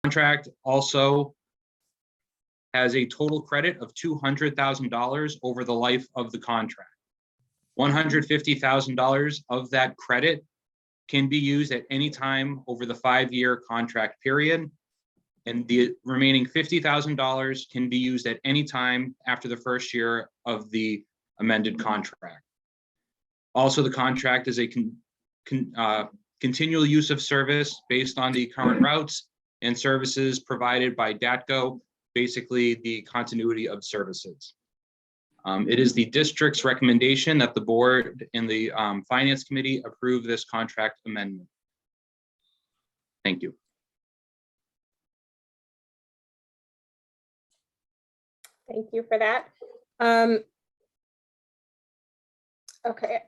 contract also has a total credit of $200,000 over the life of the contract. $150,000 of that credit can be used at any time over the 5-year contract period, and the remaining $50,000 can be used at any time after the first year of the amended contract. Also, the contract is a continual use of service based on the current routes and services provided by DATCO, basically the continuity of services. It is the district's recommendation that the board and the finance committee approve this contract amendment. Thank you. Thank you for that. Okay,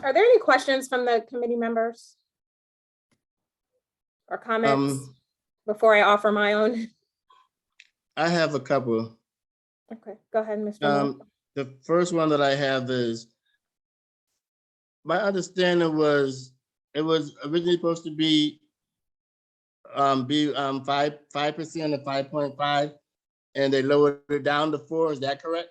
are there any questions from the committee members or comments before I offer my own? I have a couple. Okay, go ahead, Mr. Moore. The first one that I have is, my understanding was it was originally supposed to be 5% or 5.5, and they lowered it down to 4. Is that correct?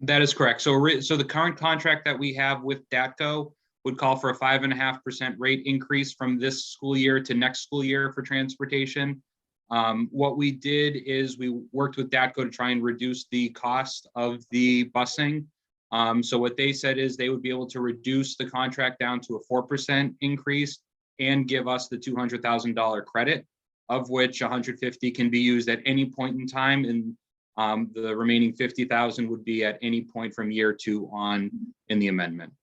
That is correct. So the current contract that we have with DATCO would call for a 5.5% rate increase from this school year to next school year for transportation. What we did is we worked with DATCO to try and reduce the cost of the busing. So what they said is they would be able to reduce the contract down to a 4% increase and give us the $200,000 credit, of which 150 can be used at any point in time, and the remaining 50,000 would be at any point from year 2 on in the amendment.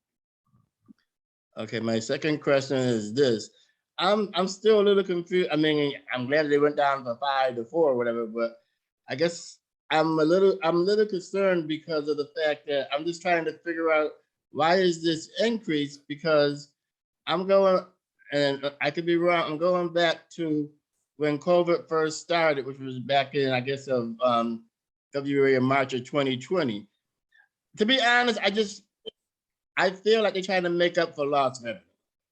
Okay, my second question is this. I'm still a little confused. I mean, I'm glad they went down from 5 to 4 or whatever, but I guess I'm a little concerned because of the fact that I'm just trying to figure out why is this increase, because I'm going, and I could be wrong, I'm going back to when COVID first started, which was back in, I guess, of February or March of 2020. To be honest, I feel like they're trying to make up for lost revenue.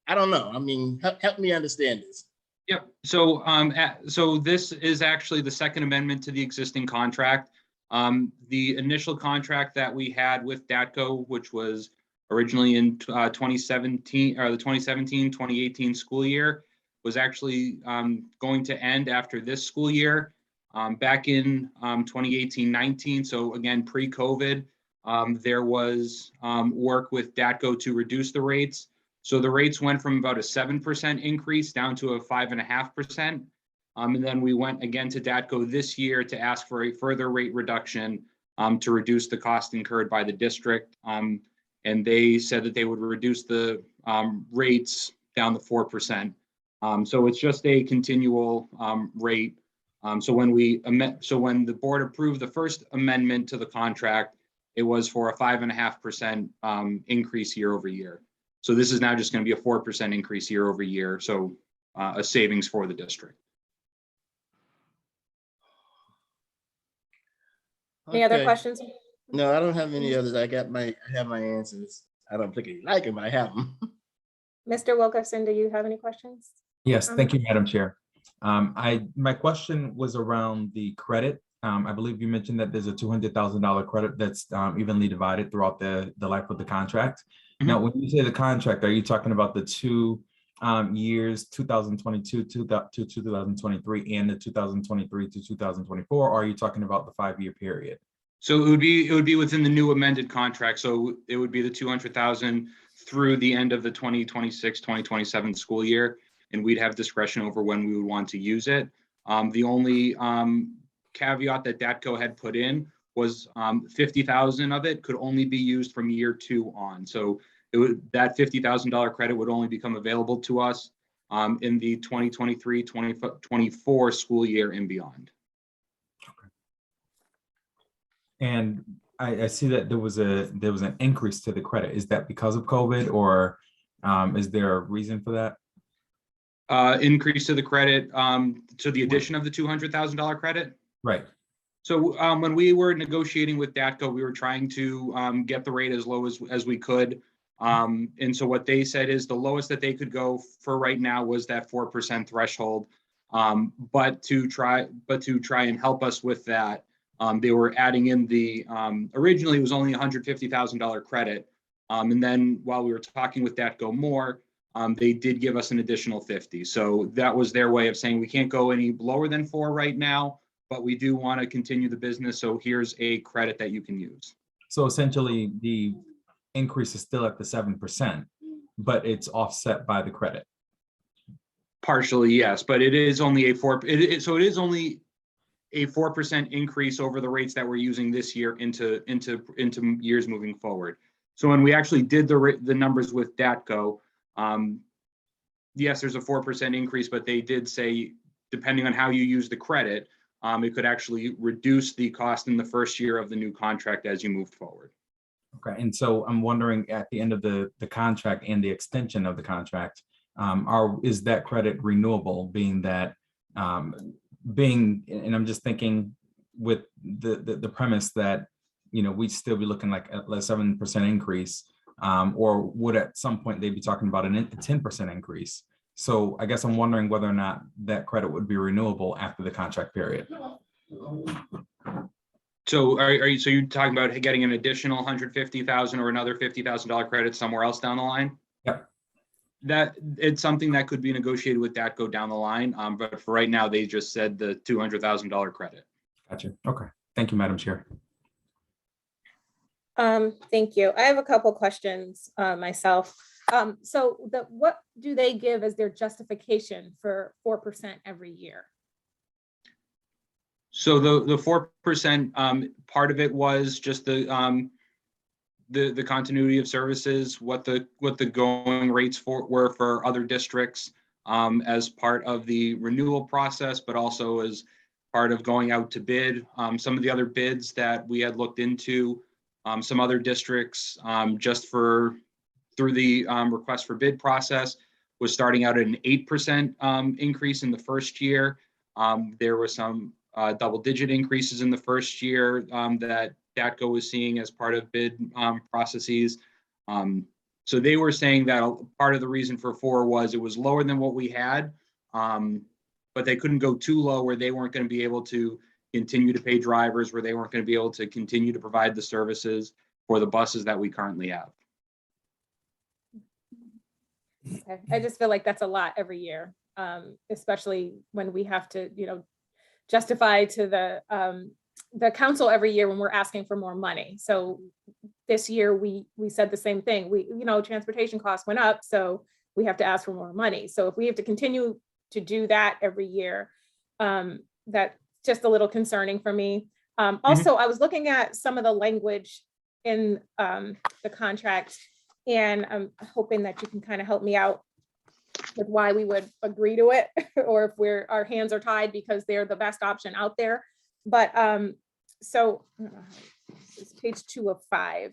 I don't know. I mean, help me understand this. Yep. So so this is actually the second amendment to the existing contract. The initial contract that we had with DATCO, which was originally in 2017 or the 2017-2018 school year, was actually going to end after this school year. Back in 2018-19, so again, pre-COVID, there was work with DATCO to reduce the rates. So the rates went from about a 7% increase down to a 5.5%. And then we went again to DATCO this year to ask for a further rate reduction to reduce the cost incurred by the district. And they said that they would reduce the rates down to 4%. So it's just a continual rate. So when the board approved the first amendment to the contract, it was for a 5.5% increase year over year. So this is now just going to be a 4% increase year over year. So a savings for the district. Any other questions? No, I don't have any others. I have my answers. I don't particularly like them, but I have them. Mr. Wilkerson, do you have any questions? Yes, thank you, Madam Chair. My question was around the credit. I believe you mentioned that there's a $200,000 credit that's evenly divided throughout the life of the contract. Mm-hmm. Now, when you say the contract, are you talking about the 2 years, 2022 to 2023, and the 2023 to 2024, or are you talking about the 5-year period? So it would be within the new amended contract. So it would be the 200,000 through the end of the 2026-2027 school year, and we'd have discretion over when we would want to use it. The only caveat that DATCO had put in was 50,000 of it could only be used from year 2 on. So that $50,000 credit would only become available to us in the 2023-2024 school year and beyond. Okay. And I see that there was an increase to the credit. Is that because of COVID, or is there a reason for that? Increase to the credit, to the addition of the $200,000 credit? Right. So when we were negotiating with DATCO, we were trying to get the rate as low as we could. And so what they said is the lowest that they could go for right now was that 4% threshold. But to try and help us with that, they were adding in the, originally it was only $150,000 credit. And then while we were talking with DATCO more, they did give us an additional 50. So that was their way of saying we can't go any lower than 4 right now, but we do want to continue the business. So here's a credit that you can use. So essentially, the increase is still at the 7%, but it's offset by the credit. Partially, yes, but it is only a 4. So it is only a 4% increase over the rates that we're using this year into years moving forward. So when we actually did the numbers with DATCO, yes, there's a 4% increase, but they did say, depending on how you use the credit, it could actually reduce the cost in the first year of the new contract as you move forward. Okay, and so I'm wondering at the end of the contract and the extension of the contract, is that credit renewable, being that, and I'm just thinking with the premise that, we'd still be looking like a 7% increase, or would at some point they be talking about a 10% increase? So I guess I'm wondering whether or not that credit would be renewable after the contract period. So are you talking about getting an additional $150,000 or another $50,000 credit somewhere else down the line? Yep. That it's something that could be negotiated with DATCO down the line. But for right now, they just said the $200,000 credit. Gotcha. Okay. Thank you, Madam Chair. Thank you. I have a couple questions myself. So what do they give as their justification for 4% every year? So the 4%, part of it was just the continuity of services, what the going rates were for other districts, as part of the renewal process, but also as part of going out to bid. Some of the other bids that we had looked into, some other districts, just through the request for bid process, was starting out at an 8% increase in the first year. There were some double-digit increases in the first year that DATCO was seeing as part of bid processes. So they were saying that part of the reason for 4 was it was lower than what we had, but they couldn't go too low where they weren't going to be able to continue to pay drivers, where they weren't going to be able to continue to provide the services for the buses that we currently have. Okay. I just feel like that's a lot every year, especially when we have to, justify to the council every year when we're asking for more money. So this year we said the same thing. Transportation costs went up, so we have to ask for more money. So if we have to continue to do that every year, that's just a little concerning for me. Also, I was looking at some of the language in the contract, and I'm hoping that you can kind of help me out with why we would agree to it, or if our hands are tied because they're the best option out there. But so it's page 2 of 5.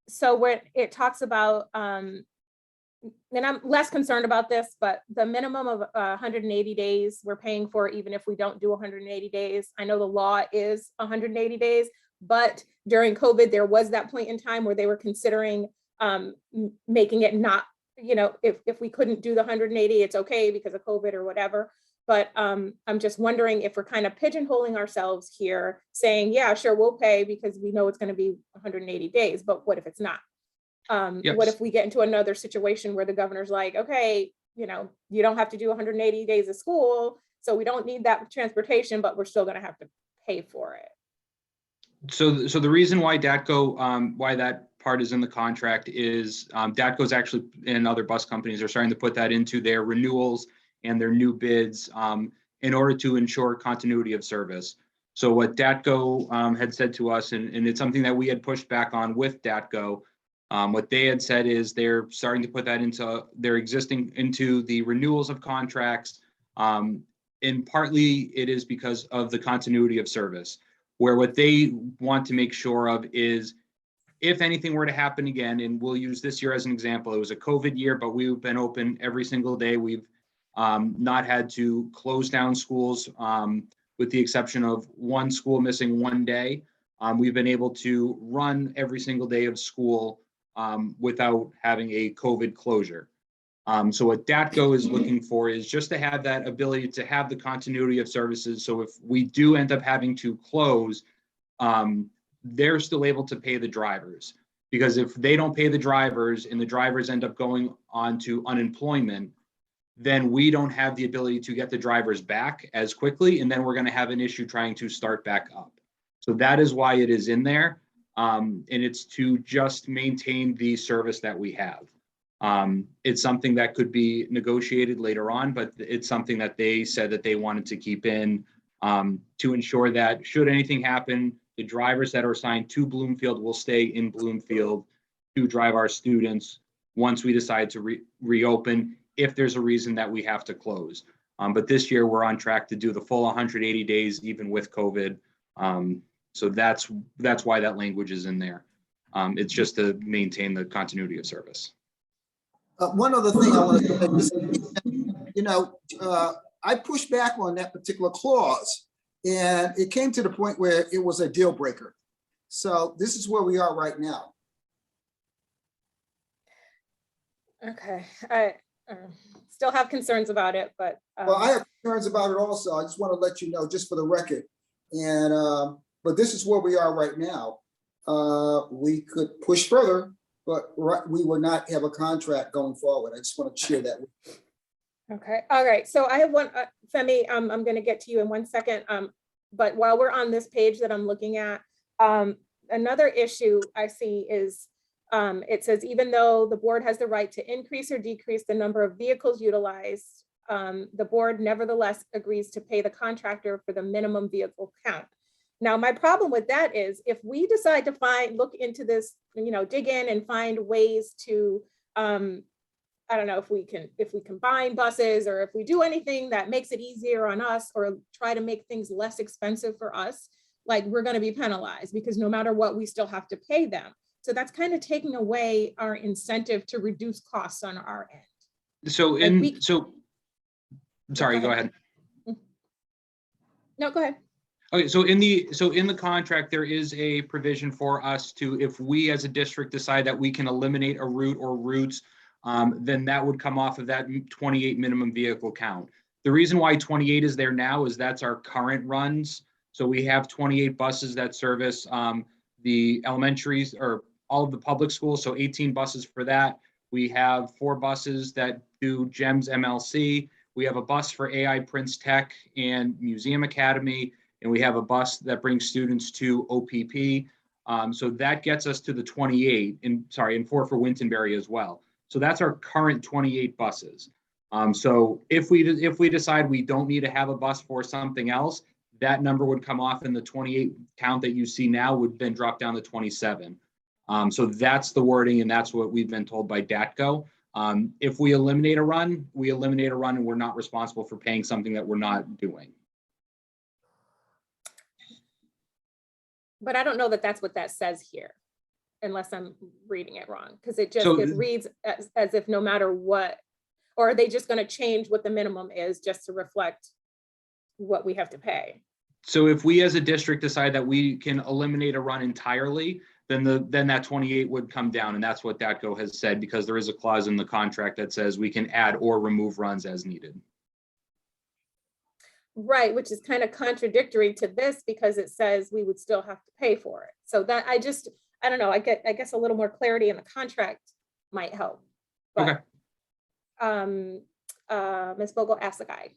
So where it talks about, and I'm less concerned about this, but the minimum of 180 days we're paying for, even if we don't do 180 days. I know the law is 180 days, but during COVID, there was that point in time where they were considering making it not, if we couldn't do the 180, it's okay because of COVID or whatever. But I'm just wondering if we're kind of pigeonholing ourselves here, saying, yeah, sure, we'll pay because we know it's going to be 180 days, but what if it's not? Yes. What if we get into another situation where the governor's like, okay, you don't have to do 180 days of school, so we don't need that transportation, but we're still going to have to pay for it. So the reason why DATCO, why that part is in the contract is DATCO's actually, and other bus companies are starting to put that into their renewals and their new bids in order to ensure continuity of service. So what DATCO had said to us, and it's something that we had pushed back on with DATCO, what they had said is they're starting to put that into the renewals of contracts. And partly it is because of the continuity of service, where what they want to make sure of is if anything were to happen again, and we'll use this year as an example, it was a COVID year, but we've been open every single day. We've not had to close down schools with the exception of one school missing one day. We've been able to run every single day of school without having a COVID closure. So what DATCO is looking for is just to have that ability to have the continuity of services. So if we do end up having to close, they're still able to pay the drivers. Because if they don't pay the drivers and the drivers end up going on to unemployment, then we don't have the ability to get the drivers back as quickly. And then we're going to have an issue trying to start back up. So that is why it is in there. And it's to just maintain the service that we have. It's something that could be negotiated later on, but it's something that they said that they wanted to keep in to ensure that should anything happen, the drivers that are assigned to Bloomfield will stay in Bloomfield to drive our students once we decide to reopen, if there's a reason that we have to close. But this year we're on track to do the full 180 days, even with COVID. So that's why that language is in there. It's just to maintain the continuity of service. One other thing I want to say, I pushed back on that particular clause, and it came to the point where it was a deal breaker. So this is where we are right now. Okay, I still have concerns about it, but. Well, I have concerns about it also. I just want to let you know, just for the record. And, but this is where we are right now. We could push further, but we will not have a contract going forward. I just want to share that with you. Okay, all right. So I have one, Femi, I'm going to get to you in 1 second. But while we're on this page that I'm looking at, another issue I see is it says, even though the board has the right to increase or decrease the number of vehicles utilized, the board nevertheless agrees to pay the contractor for the minimum vehicle count. Now, my problem with that is if we decide to look into this, dig in and find ways to, I don't know if we combine buses or if we do anything that makes it easier on us or try to make things less expensive for us, like we're going to be penalized because no matter what, we still have to pay them. So that's kind of taking away our incentive to reduce costs on our end. So sorry, go ahead. No, go ahead. Okay, so in the contract, there is a provision for us to, if we as a district decide that we can eliminate a route or routes, then that would come off of that 28 minimum vehicle count. The reason why 28 is there now is that's our current runs. So we have 28 buses that service the elementaries or all of the public schools, so 18 buses for that. We have 4 buses that do GEMS MLC. We have a bus for AI Prince Tech and Museum Academy, and we have a bus that brings students to OPP. So that gets us to the 28, and 4 for Wintonberry as well. So that's our current 28 buses. So if we decide we don't need to have a bus for something else, that number would come off, and the 28 count that you see now would then drop down to 27. So that's the wording, and that's what we've been told by DATCO. If we eliminate a run, and we're not responsible for paying something that we're not doing. But I don't know that that's what that says here, unless I'm reading it wrong, because it reads as if no matter what, or are they just going to change what the minimum is just to reflect what we have to pay? So if we as a district decide that we can eliminate a run entirely, then that 28 would come down, and that's what DATCO has said, because there is a clause in the contract that says we can add or remove runs as needed. Right, which is kind of contradictory to this because it says we would still have to pay for it. So that I don't know, I guess a little more clarity in the contract might help. But, okay. Ms. Bogle asked the guy.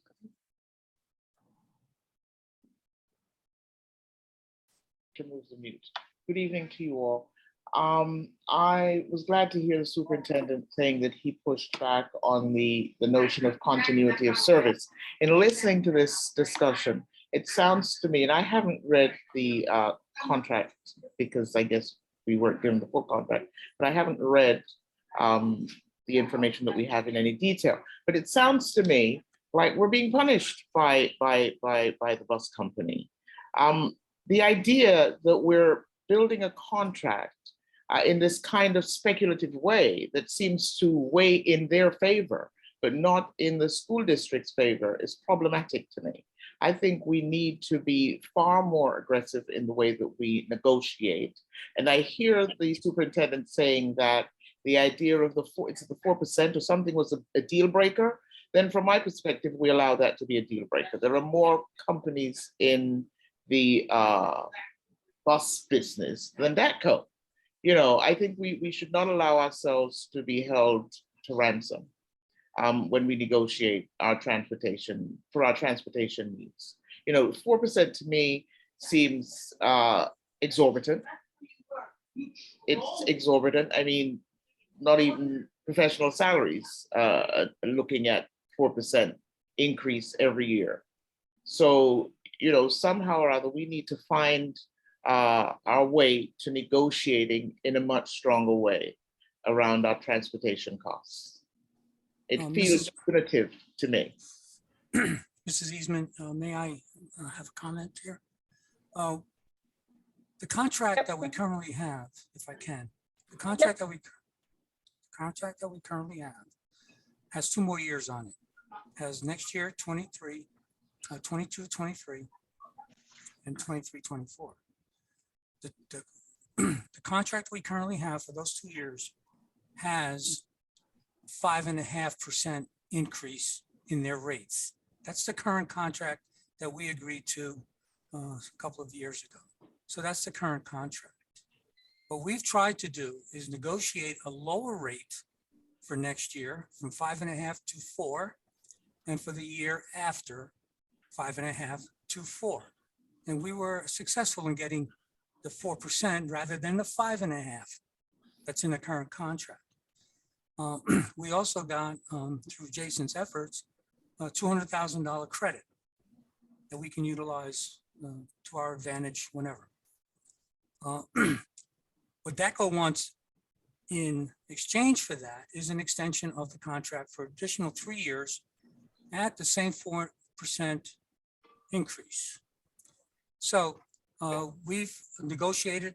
To move the mute. Good evening to you all. I was glad to hear the superintendent saying that he pushed back on the notion of continuity of service. In listening to this discussion, it sounds to me, and I haven't read the contract because I guess we weren't given the full contract, but I haven't read the information that we have in any detail. But it sounds to me like we're being punished by the bus company. The idea that we're building a contract in this kind of speculative way that seems to weigh in their favor, but not in the school district's favor, is problematic to me. I think we need to be far more aggressive in the way that we negotiate. And I hear the superintendent saying that the idea of it's the 4% or something was a deal breaker, then from my perspective, we allow that to be a deal breaker. There are more companies in the bus business than DATCO. You know, I think we should not allow ourselves to be held to ransom when we negotiate our transportation needs. You know, 4% to me seems exorbitant. It's exorbitant. I mean, not even professional salaries looking at 4% increase every year. So, you know, somehow or other, we need to find our way to negotiating in a much stronger way around our transportation costs. It feels punitive to me. Mrs. Eastman, may I have a comment here? The contract that we currently have, if I can, the contract that we currently have has 2 more years on it. Has next year, 22, 23, and 23, 24. The contract we currently have for those 2 years has 5.5% increase in their rates. That's the current contract that we agreed to a couple of years ago. So that's the current contract. What we've tried to do is negotiate a lower rate for next year from 5.5 to 4, and for the year after 5.5 to 4. And we were successful in getting the 4% rather than the 5.5 that's in the current contract. We also got, through Jason's efforts, a $200,000 credit that we can utilize to our advantage whenever. What DATCO wants in exchange for that is an extension of the contract for additional 3 years at the same 4% increase. So we've negotiated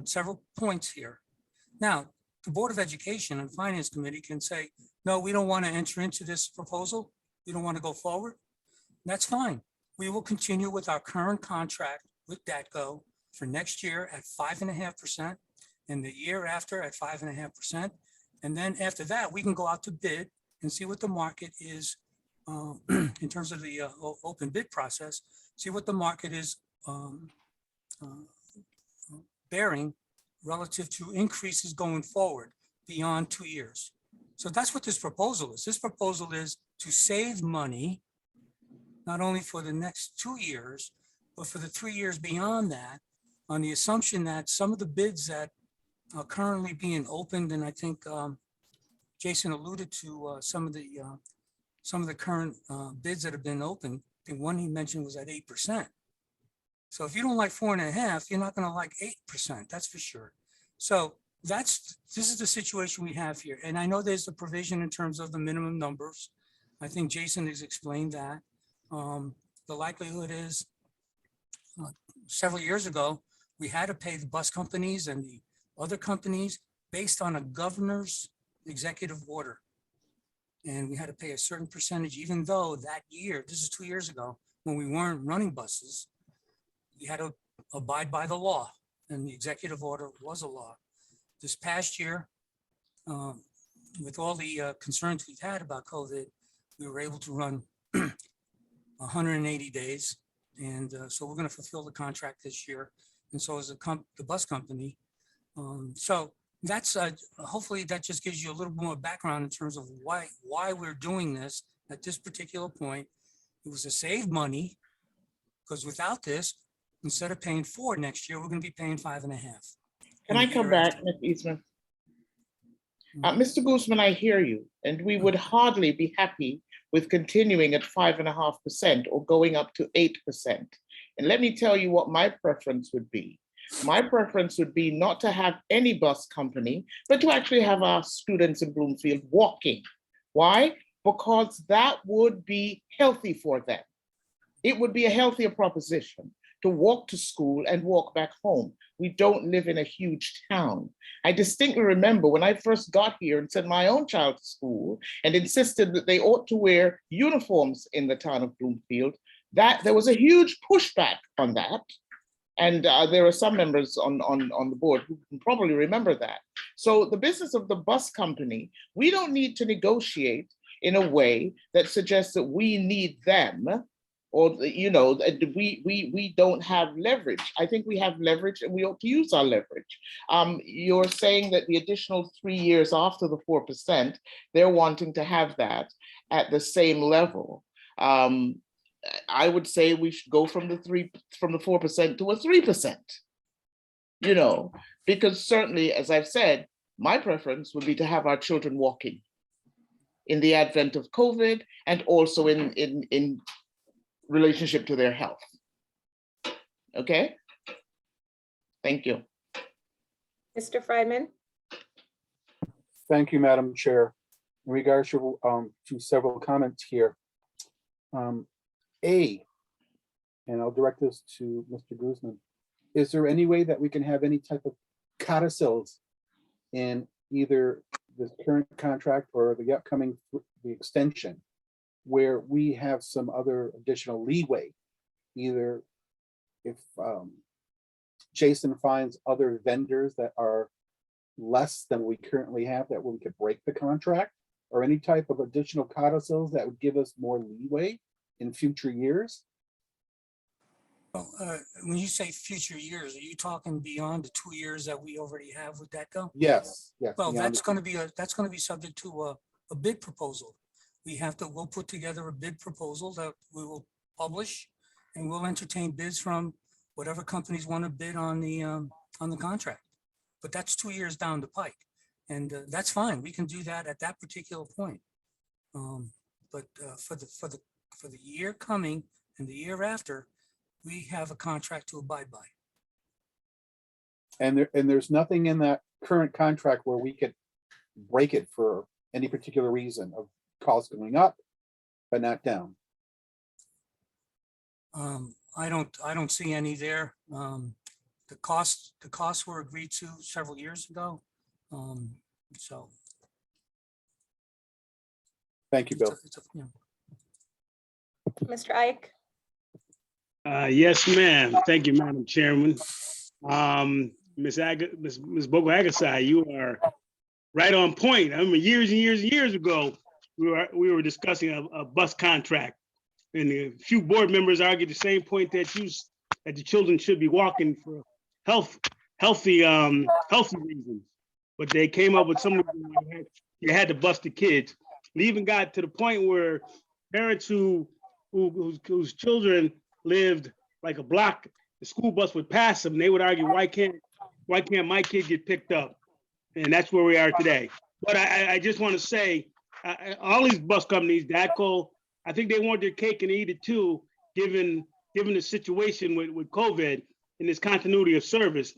several points here. Now, the Board of Education and Finance Committee can say, no, we don't want to enter into this proposal. We don't want to go forward. That's fine. We will continue with our current contract with DATCO for next year at 5.5%, and the year after at 5.5%. And then after that, we can go out to bid and see what the market is in terms of the open bid process, see what the market is bearing relative to increases going forward beyond 2 years. So that's what this proposal is. This proposal is to save money, not only for the next 2 years, but for the 3 years beyond that, on the assumption that some of the bids that are currently being opened, and I think Jason alluded to some of the current bids that have been opened. I think one he mentioned was at 8%. So if you don't like 4.5, you're not going to like 8%. That's for sure. So this is the situation we have here. And I know there's a provision in terms of the minimum numbers. I think Jason has explained that. The likelihood is several years ago, we had to pay the bus companies and the other companies based on a governor's executive order. And we had to pay a certain percentage, even though that year, this is 2 years ago, when we weren't running buses, we had to abide by the law, and the executive order was a law. This past year, with all the concerns we've had about COVID, we were able to run 180 days. And so we're going to fulfill the contract this year. And so is the bus company. So that's hopefully that just gives you a little more background in terms of why we're doing this at this particular point. It was to save money, because without this, instead of paying 4 next year, we're going to be paying 5.5. Can I come back, Ms. Eastman? Mr. Guzman, I hear you, and we would hardly be happy with continuing at 5.5% or going up to 8%. And let me tell you what my preference would be. My preference would be not to have any bus company, but to actually have our students in Bloomfield walking. Why? Because that would be healthy for them. It would be a healthier proposition to walk to school and walk back home. We don't live in a huge town. I distinctly remember when I first got here and sent my own child to school and insisted that they ought to wear uniforms in the town of Bloomfield, that there was a huge pushback on that. And there are some members on the board who can probably remember that. So the business of the bus company, we don't need to negotiate in a way that suggests that we need them, or that we don't have leverage. I think we have leverage and we ought to use our leverage. You're saying that the additional 3 years after the 4%, they're wanting to have that at the same level. I would say we should go from the 4% to a 3%. Because certainly, as I've said, my preference would be to have our children walking in the advent of COVID, and also in relationship to their health. Okay? Thank you. Mr. Friedman? Thank you, Madam Chair. In regards to several comments here. And I'll direct this to Mr. Guzman. Is there any way that we can have any type of codicils in either the current contract or the upcoming, the extension, where we have some other additional leeway, either if Jason finds other vendors that are less than we currently have, that we could break the contract, or any type of additional codicils that would give us more leeway in future years? Well, when you say future years, are you talking beyond the 2 years that we already have with DATCO? Yes, yes. Well, beyond that's the- going to be subject to a bid proposal. We'll put together a bid proposal that we will publish, and we'll entertain bids from whatever companies want to bid on the contract. But that's 2 years down the pike, and that's fine. We can do that at that particular point. But for the year coming and the year after, we have a contract to abide by. And there's nothing in that current contract where we could break it for any particular reason of costs going up, but not down. I don't see any there. The costs were agreed to several years ago. So. Thank you, Bill. Mr. Ike? Yes, ma'am. Thank you, Madam Chairman. Ms. Bogo Agassi, you are right on point. I remember years and years and years ago, we were discussing a bus contract, and a few board members argued the same point that the children should be walking for healthy reasons, but they came up with some. You had to bus the kids. It even got to the point where parents whose children lived like a block, the school bus would pass them. They would argue, why can't my kid get picked up? And that's where we are today. But I just want to say, all these bus companies, DATCO, I think they want their cake and eat it too, given the situation with COVID and this continuity of service.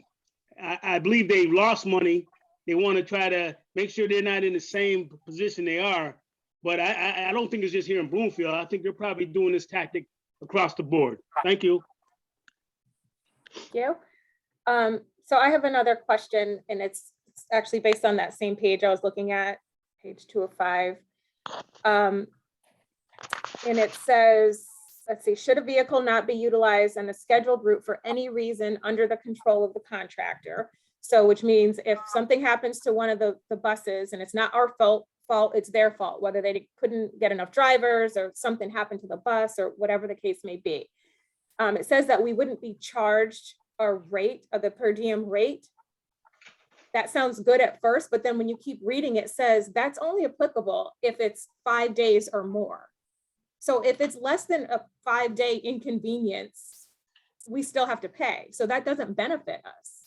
I believe they've lost money. They want to try to make sure they're not in the same position they are. But I don't think it's just here in Bloomfield. I think they're probably doing this tactic across the board. Thank you. Thank you. So I have another question, and it's actually based on that same page I was looking at, page 205. And it says, let's see, should a vehicle not be utilized on a scheduled route for any reason under the control of the contractor? So which means if something happens to one of the buses and it's not our fault, it's their fault, whether they couldn't get enough drivers or something happened to the bus or whatever the case may be. It says that we wouldn't be charged a rate of the per diem rate. That sounds good at first, but then when you keep reading, it says that's only applicable if it's 5 days or more. So if it's less than a 5-day inconvenience, we still have to pay. So that doesn't benefit us.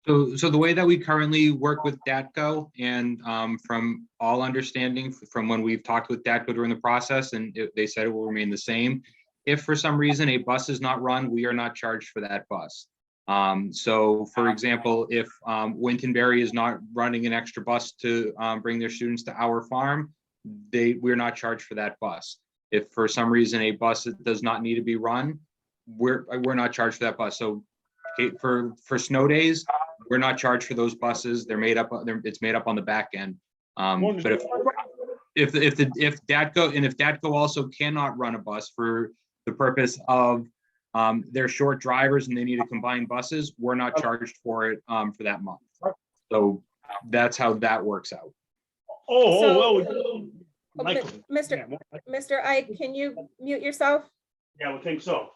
So the way that we currently work with DATCO, and from all understanding from when we've talked with DATCO during the process, and they said it will remain the same. If for some reason a bus is not run, we are not charged for that bus. So for example, if Wintonberry is not running an extra bus to bring their students to our farm, we're not charged for that bus. If for some reason a bus does not need to be run, we're not charged for that bus. So for snow days, we're not charged for those buses. They're made up. It's made up on the back end. But if DATCO also cannot run a bus for the purpose of they're short drivers and they need to combine buses, we're not charged for it for that month. So that's how that works out. Oh, Michael. Mr. Yeah, Mr. Ike, can you mute yourself? yeah, I would think so.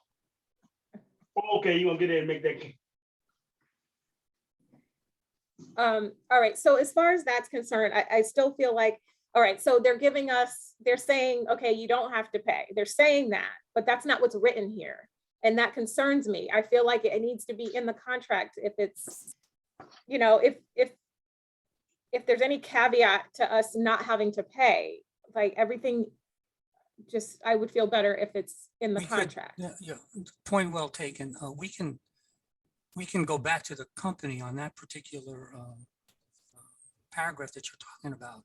Okay, you gonna get in and make that. All right, so as far as that's concerned, I still feel like, all right, so they're saying, okay, you don't have to pay. They're saying that, but that's not what's written here. And that concerns me. I feel like it needs to be in the contract if it's, you know, if there's any caveat to us not having to pay, like everything, just, I would feel better if it's in the We could- contract. Yeah, point well taken. We can go back to the company on that particular paragraph that you're talking about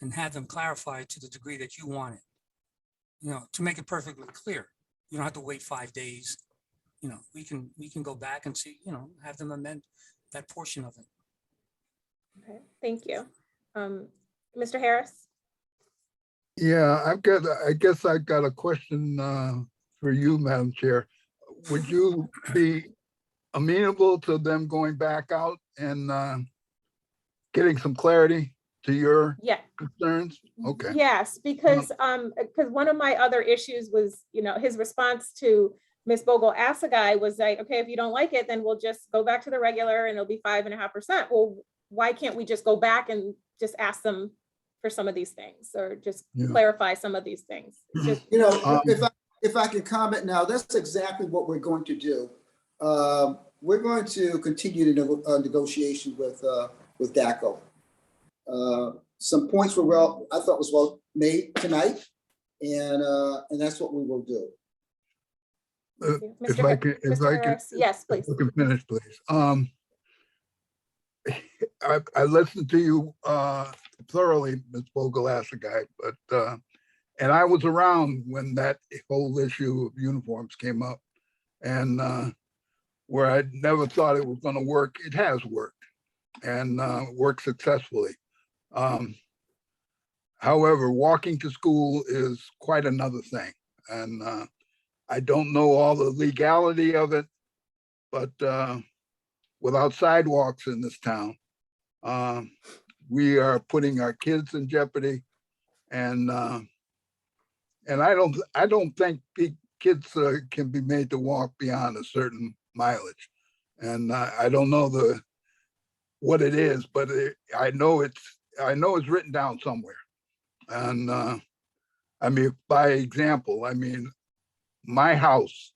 and have them clarify it to the degree that you want it. You know, to make it perfectly clear. You don't have to wait 5 days. You know, we can go back and see, you know, have them amend that portion of it. Okay, thank you. Mr. Harris? Yeah, I guess I've got a question for you, Madam Chair. Would you be amenable to them going back out and getting some clarity to your Yeah. concerns? Okay. Yes, because one of my other issues was, you know, his response to Ms. Bogle Assagai was like, okay, if you don't like it, then we'll just go back to the regular and it'll be 5.5%. Well, why can't we just go back and just ask them for some of these things or just Yeah. clarify some of these things? Just, You know, if I can comment now, that's exactly what we're going to do. We're going to continue the negotiation with DACO. Some points were I thought was well made tonight, and that's what we will do. If Mr. I can, if Mr. I can, Harris, yes, please. if I can finish, please. I listened to you thoroughly, Ms. Bogle Assagai, but and I was around when that whole issue of uniforms came up, and where I never thought it was going to work, it has worked, and worked successfully. However, walking to school is quite another thing, and I don't know all the legality of it, but without sidewalks in this town, we are putting our kids in jeopardy, and I don't think kids can be made to walk beyond a certain mileage, and I don't know what it is, but I know it's written down somewhere, and I mean, by example, I mean, my house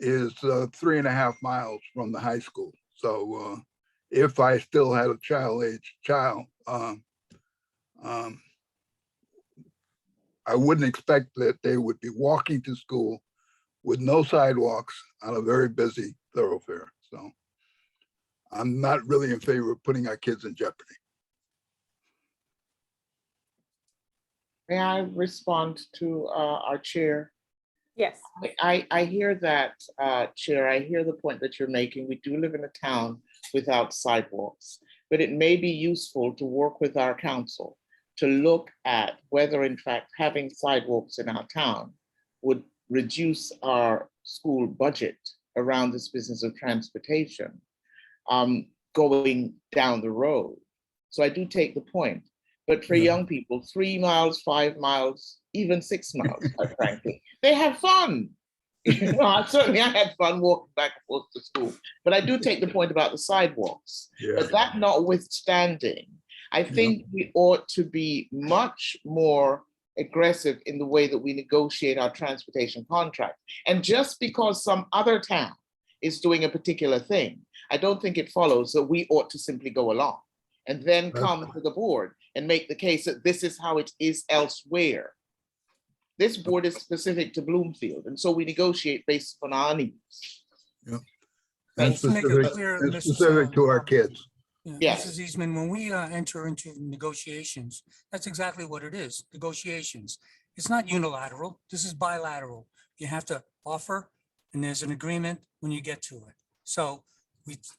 is 3.5 miles from the high school. So if I still had a child, I wouldn't expect that they would be walking to school with no sidewalks on a very busy thoroughfare. So I'm not really in favor of putting our kids in jeopardy. May I respond to our chair? Yes. I hear that, Chair. I hear the point that you're making. We do live in a town without sidewalks, but it may be useful to work with our council to look at whether, in fact, having sidewalks in our town would reduce our school budget around this business of transportation going down the road. So I do take the point. But for young people, 3 miles, 5 miles, even 6 miles, quite frankly, they have fun. You know, I had fun walking back and forth to school. But I do take the point about the sidewalks. Yeah. But that notwithstanding, I think we ought to be much more aggressive in the way that we negotiate our transportation contract. And just because some other town is doing a particular thing, I don't think it follows that we ought to simply go along and then come to the board and make the case that this is how it is elsewhere. This board is specific to Bloomfield, and so we negotiate based on our needs. And Thanks. To make it specific, clear, and Mrs. specific to our kids. Yeah, Yes. Mrs. Eastman, when we enter into negotiations, that's exactly what it is, negotiations. It's not unilateral, this is bilateral. You have to offer, and there's an agreement when you get to it. So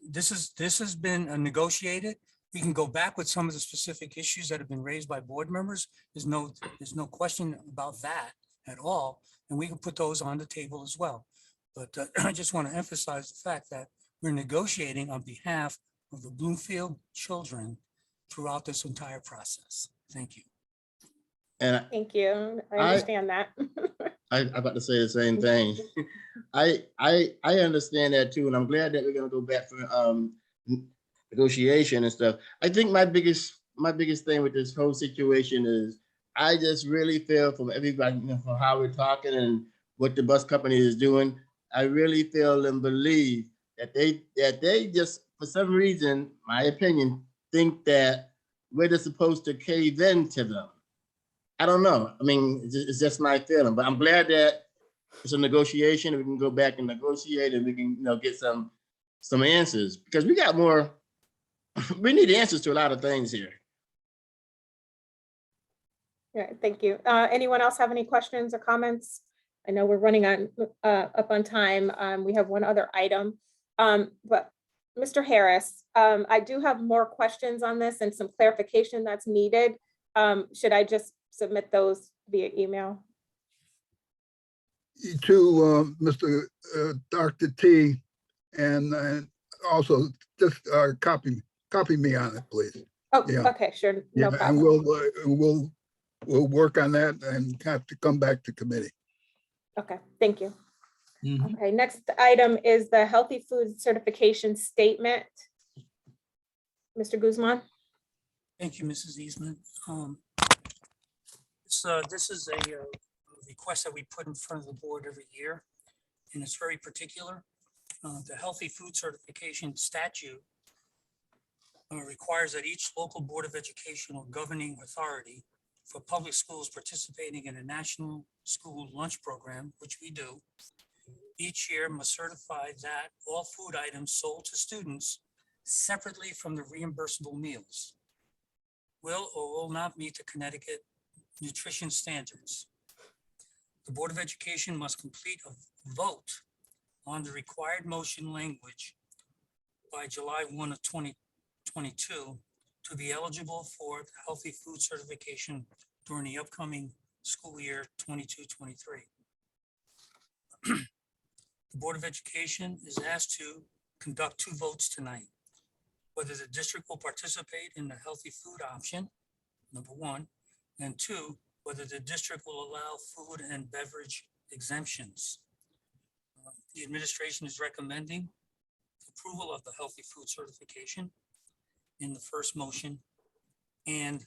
this has been negotiated. We can go back with some of the specific issues that have been raised by board members. There's no question about that at all. And we can put those on the table as well. But I just want to emphasize the fact that we're negotiating on behalf of the Bloomfield children throughout this entire process. Thank you. And Thank you. I I- understand that. I'm about to say the same thing. I understand that too, and I'm glad that we're gonna go back for negotiation and stuff. I think my biggest thing with this whole situation is I just really feel from everybody, you know, from how we're talking and what the bus company is doing, I really feel and believe that they just, for some reason, my opinion, think that we're just supposed to cave in to them. I don't know. I mean, it's just my feeling, but I'm glad that it's a negotiation. We can go back and negotiate, and we can, you know, get some answers, because we got more. We need answers to a lot of things here. Yeah, thank you. Anyone else have any questions or comments? I know we're running on up on time. We have one other item. But Mr. Harris, I do have more questions on this and some clarification that's needed. Should I just submit those via email? To Mr. Dr. T, and also just copy me on it, please. Oh, Yeah. okay, sure, Yeah, no and problem. we'll work on that and have to come back to committee. Okay, thank you. Mhm. Okay, next item is the healthy food certification statement. Mr. Guzman? Thank you, Mrs. Eastman. This is a request that we put in front of the board every year, and it's very particular. The healthy food certification statute requires that each local board of education or governing authority for public schools participating in a national school lunch program, which we do, each year must certify that all food items sold to students separately from the reimbursable meals will or will not meet the Connecticut nutrition standards. The Board of Education must complete a vote on the required motion language by July 1 of 2022 to be eligible for healthy food certification during the upcoming school year 22-23. The Board of Education is asked to conduct 2 votes tonight. Whether the district will participate in the healthy food option, number 1, and 2, whether the district will allow food and beverage exemptions. The administration is recommending approval of the healthy food certification in the first motion and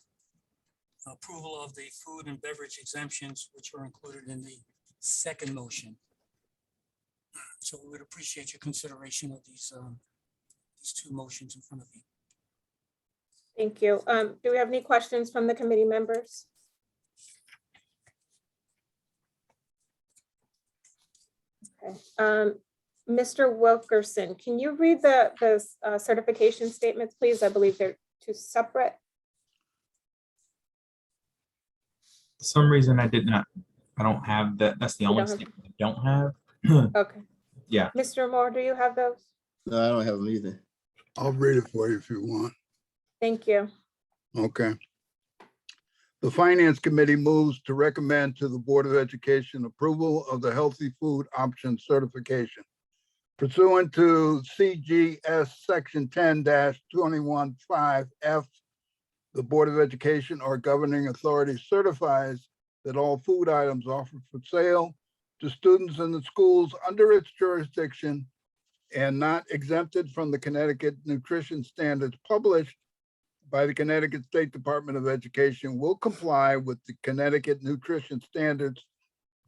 approval of the food and beverage exemptions, which are included in the second motion. So we would appreciate your consideration of these 2 motions in front of you. Thank you. Do we have any questions from the committee members? Okay. Mr. Wilkerson, can you read the certification statements, please? I believe they're 2 separate. For some reason, I don't have that. That's the You only don't have- statement I don't have. Okay. Yeah. Mr. Moore, do you have those? No, I don't have them either. I'll read it for you if you want. Thank you. Okay. The Finance Committee moves to recommend to the Board of Education approval of the healthy food option certification. Pursuant to CGS Section 10-21(5)(f), the Board of Education or governing authority certifies that all food items offered for sale to students in the schools under its jurisdiction and not exempted from the Connecticut nutrition standards published by the Connecticut State Department of Education will comply with the Connecticut nutrition standards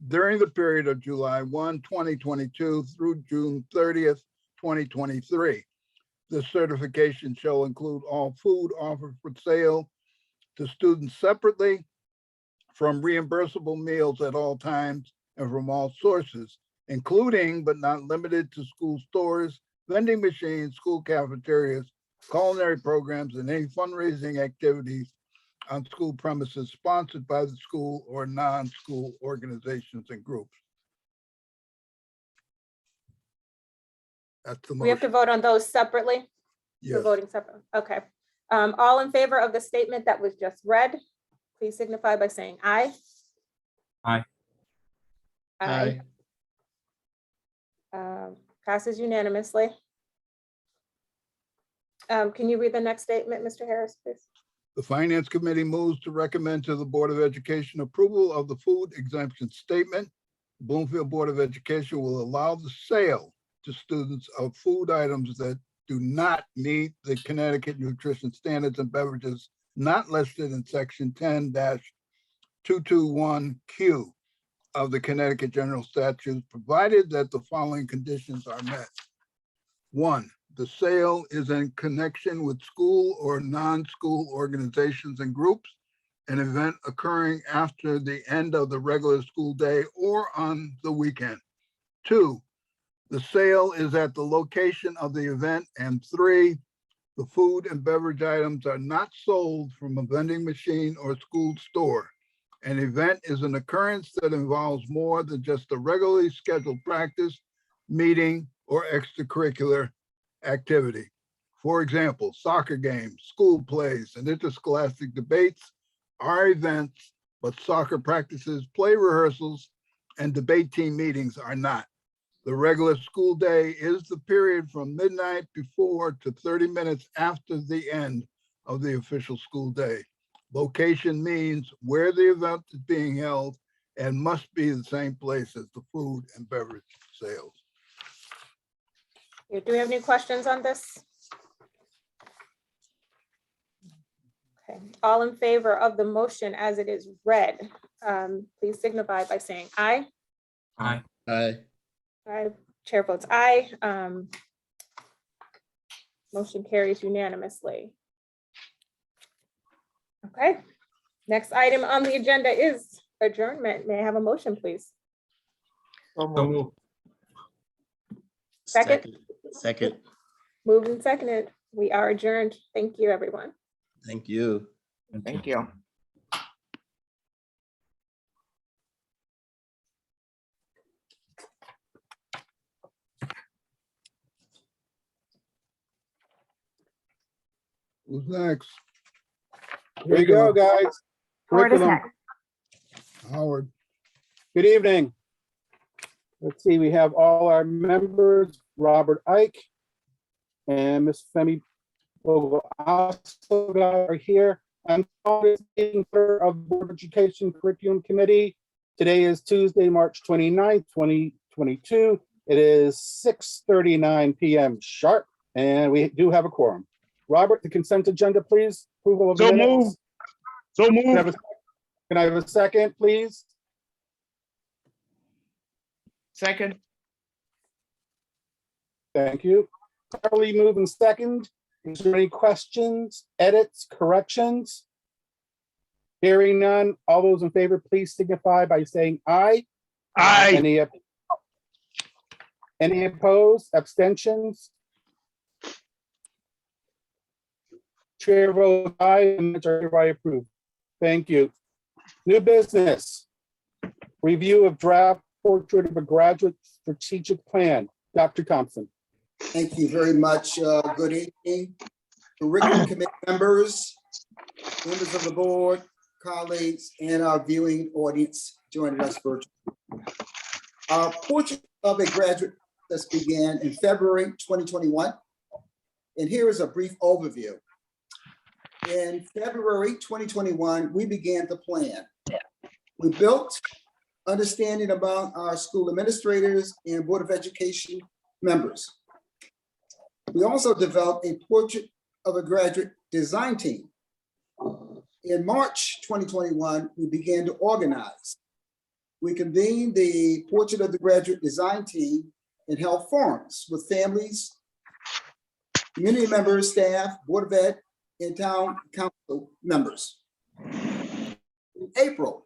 during the period of July 1, 2022 through June 30th, 2023. This certification shall include all food offered for sale to students separately from reimbursable meals at all times and from all sources, including but not limited to school stores, vending machines, school cafeterias, culinary programs, and any fundraising activities on school premises sponsored by the school or non-school organizations and groups. That's the We have to motion. vote on those separately? We're Yes. voting separate. Okay. All in favor of the statement that was just read, please signify by saying aye. Aye. Aye. Passes unanimously. Can you read the next statement, Mr. Harris, please? The Finance Committee moves to recommend to the Board of Education approval of the food exemption statement. Bloomfield Board of Education will allow the sale to students of food items that do not meet the Connecticut nutrition standards and beverages not listed in section 10-221Q of the Connecticut General Statutes, provided that the following conditions are met. 1, the sale is in connection with school or non-school organizations and groups, an event occurring after the end of the regular school day or on the weekend. 2, the sale is at the location of the event. And 3, the food and beverage items are not sold from a vending machine or school store. An event is an occurrence that involves more than just a regularly scheduled practice, meeting, or extracurricular activity. For example, soccer games, school plays, and interscholastic debates are events, but soccer practices, play rehearsals, and debate team meetings are not. The regular school day is the period from midnight before to 30 minutes after the end of the official school day. Location means where the event is being held and must be the same place as the food and beverage sales. Do we have any questions on this? Okay, all in favor of the motion as it is read, please signify by saying aye. Aye. Aye. Aye. Chair votes aye. Motion carries unanimously. Okay, next item on the agenda is adjournment. May I have a motion, please? So So moved. moved. Second. Second. Moved and seconded. We are adjourned. Thank you, everyone. Thank you. Thank you. Who's next? Here you go, guys. Howard is Curriculum. next. Howard. Good evening. Let's see, we have all our members, Robert Ike and Ms. Femi Bogo are here. I'm meeting of the Board of Education Curriculum Committee. Today is Tuesday, March 29th, 2022. It is 6:39 p.m. sharp, and we do have a quorum. Robert, the consent agenda, please. Approval of So minutes. moved. So Can I have moved. can I have a second, please? Second. Thank you. Carly moving second. Is there any questions, edits, corrections? Hearing none, all those in favor, please signify by saying aye. Aye. Any opposed, abstentions? Chair votes aye, and minutes are hereby approved. Thank you. New business. Review of draft portrait of a graduate strategic plan. Dr. Thompson. Thank you very much. Good evening. Curriculum committee members of the board, colleagues, and our viewing audience joining us virtually. Our portrait of a graduate process began in February 2021. And here is a brief overview. In February 2021, we began the plan. We built understanding about our school administrators and Board of Education members. We also developed a portrait of a graduate design team. In March 2021, we began to organize. We convened the portrait of the graduate design team and held forums with families, community members, staff, Board of Ed, and town council members. In April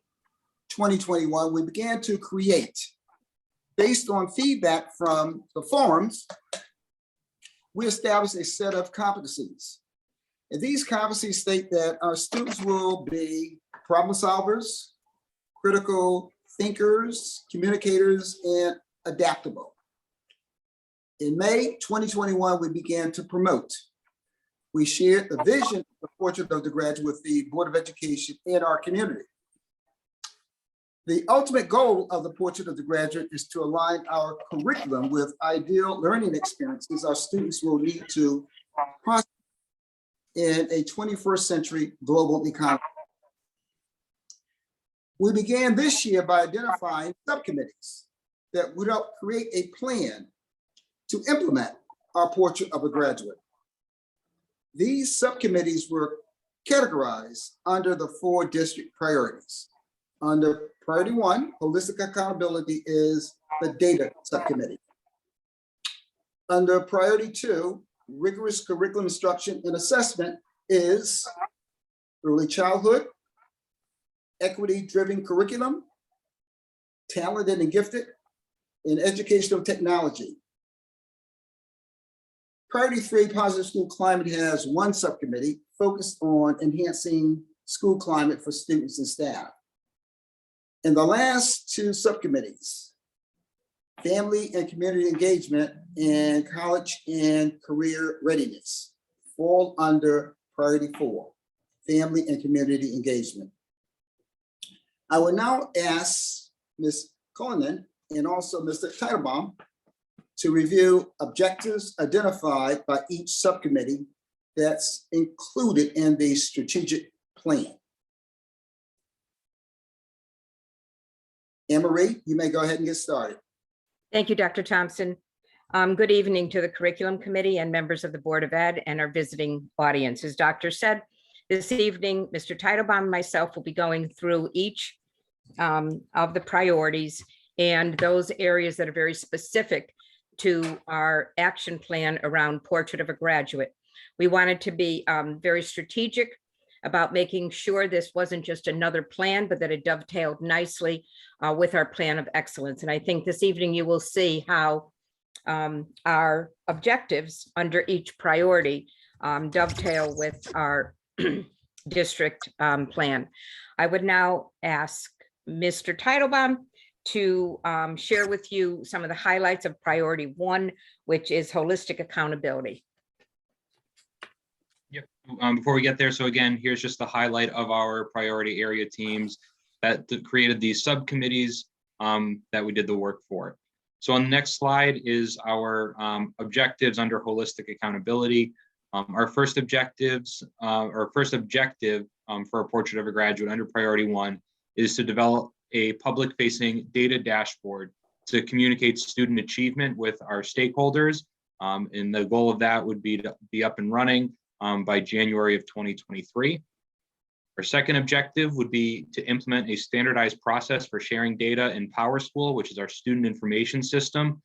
2021, we began to create, based on feedback from the forums, we established a set of competencies. And these competencies state that our students will be problem solvers, critical thinkers, communicators, and adaptable. In May 2021, we began to promote. We shared the vision of the portrait of the graduate with the Board of Education and our community. The ultimate goal of the portrait of the graduate is to align our curriculum with ideal learning experiences our students will need to process in a 21st century global economy. We began this year by identifying subcommittees that would help create a plan to implement our Portrait of a Graduate. These subcommittees were categorized under the 4 district priorities. Under priority 1, holistic accountability, is the data subcommittee. Under priority 2, rigorous curriculum instruction and assessment, is early childhood, equity-driven curriculum, talented and gifted, and educational technology. Priority 3, positive school climate, has 1 subcommittee focused on enhancing school climate for students and staff. And the last 2 subcommittees, family and community engagement and college and career readiness, fall under priority 4, family and community engagement. I will now ask Ms. Cullinan and also Mr. Titlebaum to review objectives identified by each subcommittee that's included in the strategic plan. Anne-Marie, you may go ahead and get started. Thank you, Dr. Thompson. Good evening to the Curriculum Committee and members of the Board of Ed and our visiting audience. As Doctor said, this evening, Mr. Titlebaum and myself will be going through each of the priorities and those areas that are very specific to our action plan around Portrait of a Graduate. We wanted to be very strategic about making sure this wasn't just another plan, but that it dovetailed nicely with our plan of excellence. And I think this evening you will see how our objectives under each priority dovetail with our district plan. I would now ask Mr. Titlebaum to share with you some of the highlights of priority 1, which is holistic accountability. Yep. Before we get there, so again, here's just the highlight of our priority area teams that created these subcommittees that we did the work for. So on the next slide is our objectives under holistic accountability. Our first objective for a Portrait of a Graduate under priority 1 is to develop a public-facing data dashboard to communicate student achievement with our stakeholders. And the goal of that would be to be up and running by January of 2023. Our second objective would be to implement a standardized process for sharing data in PowerSchool, which is our student information system,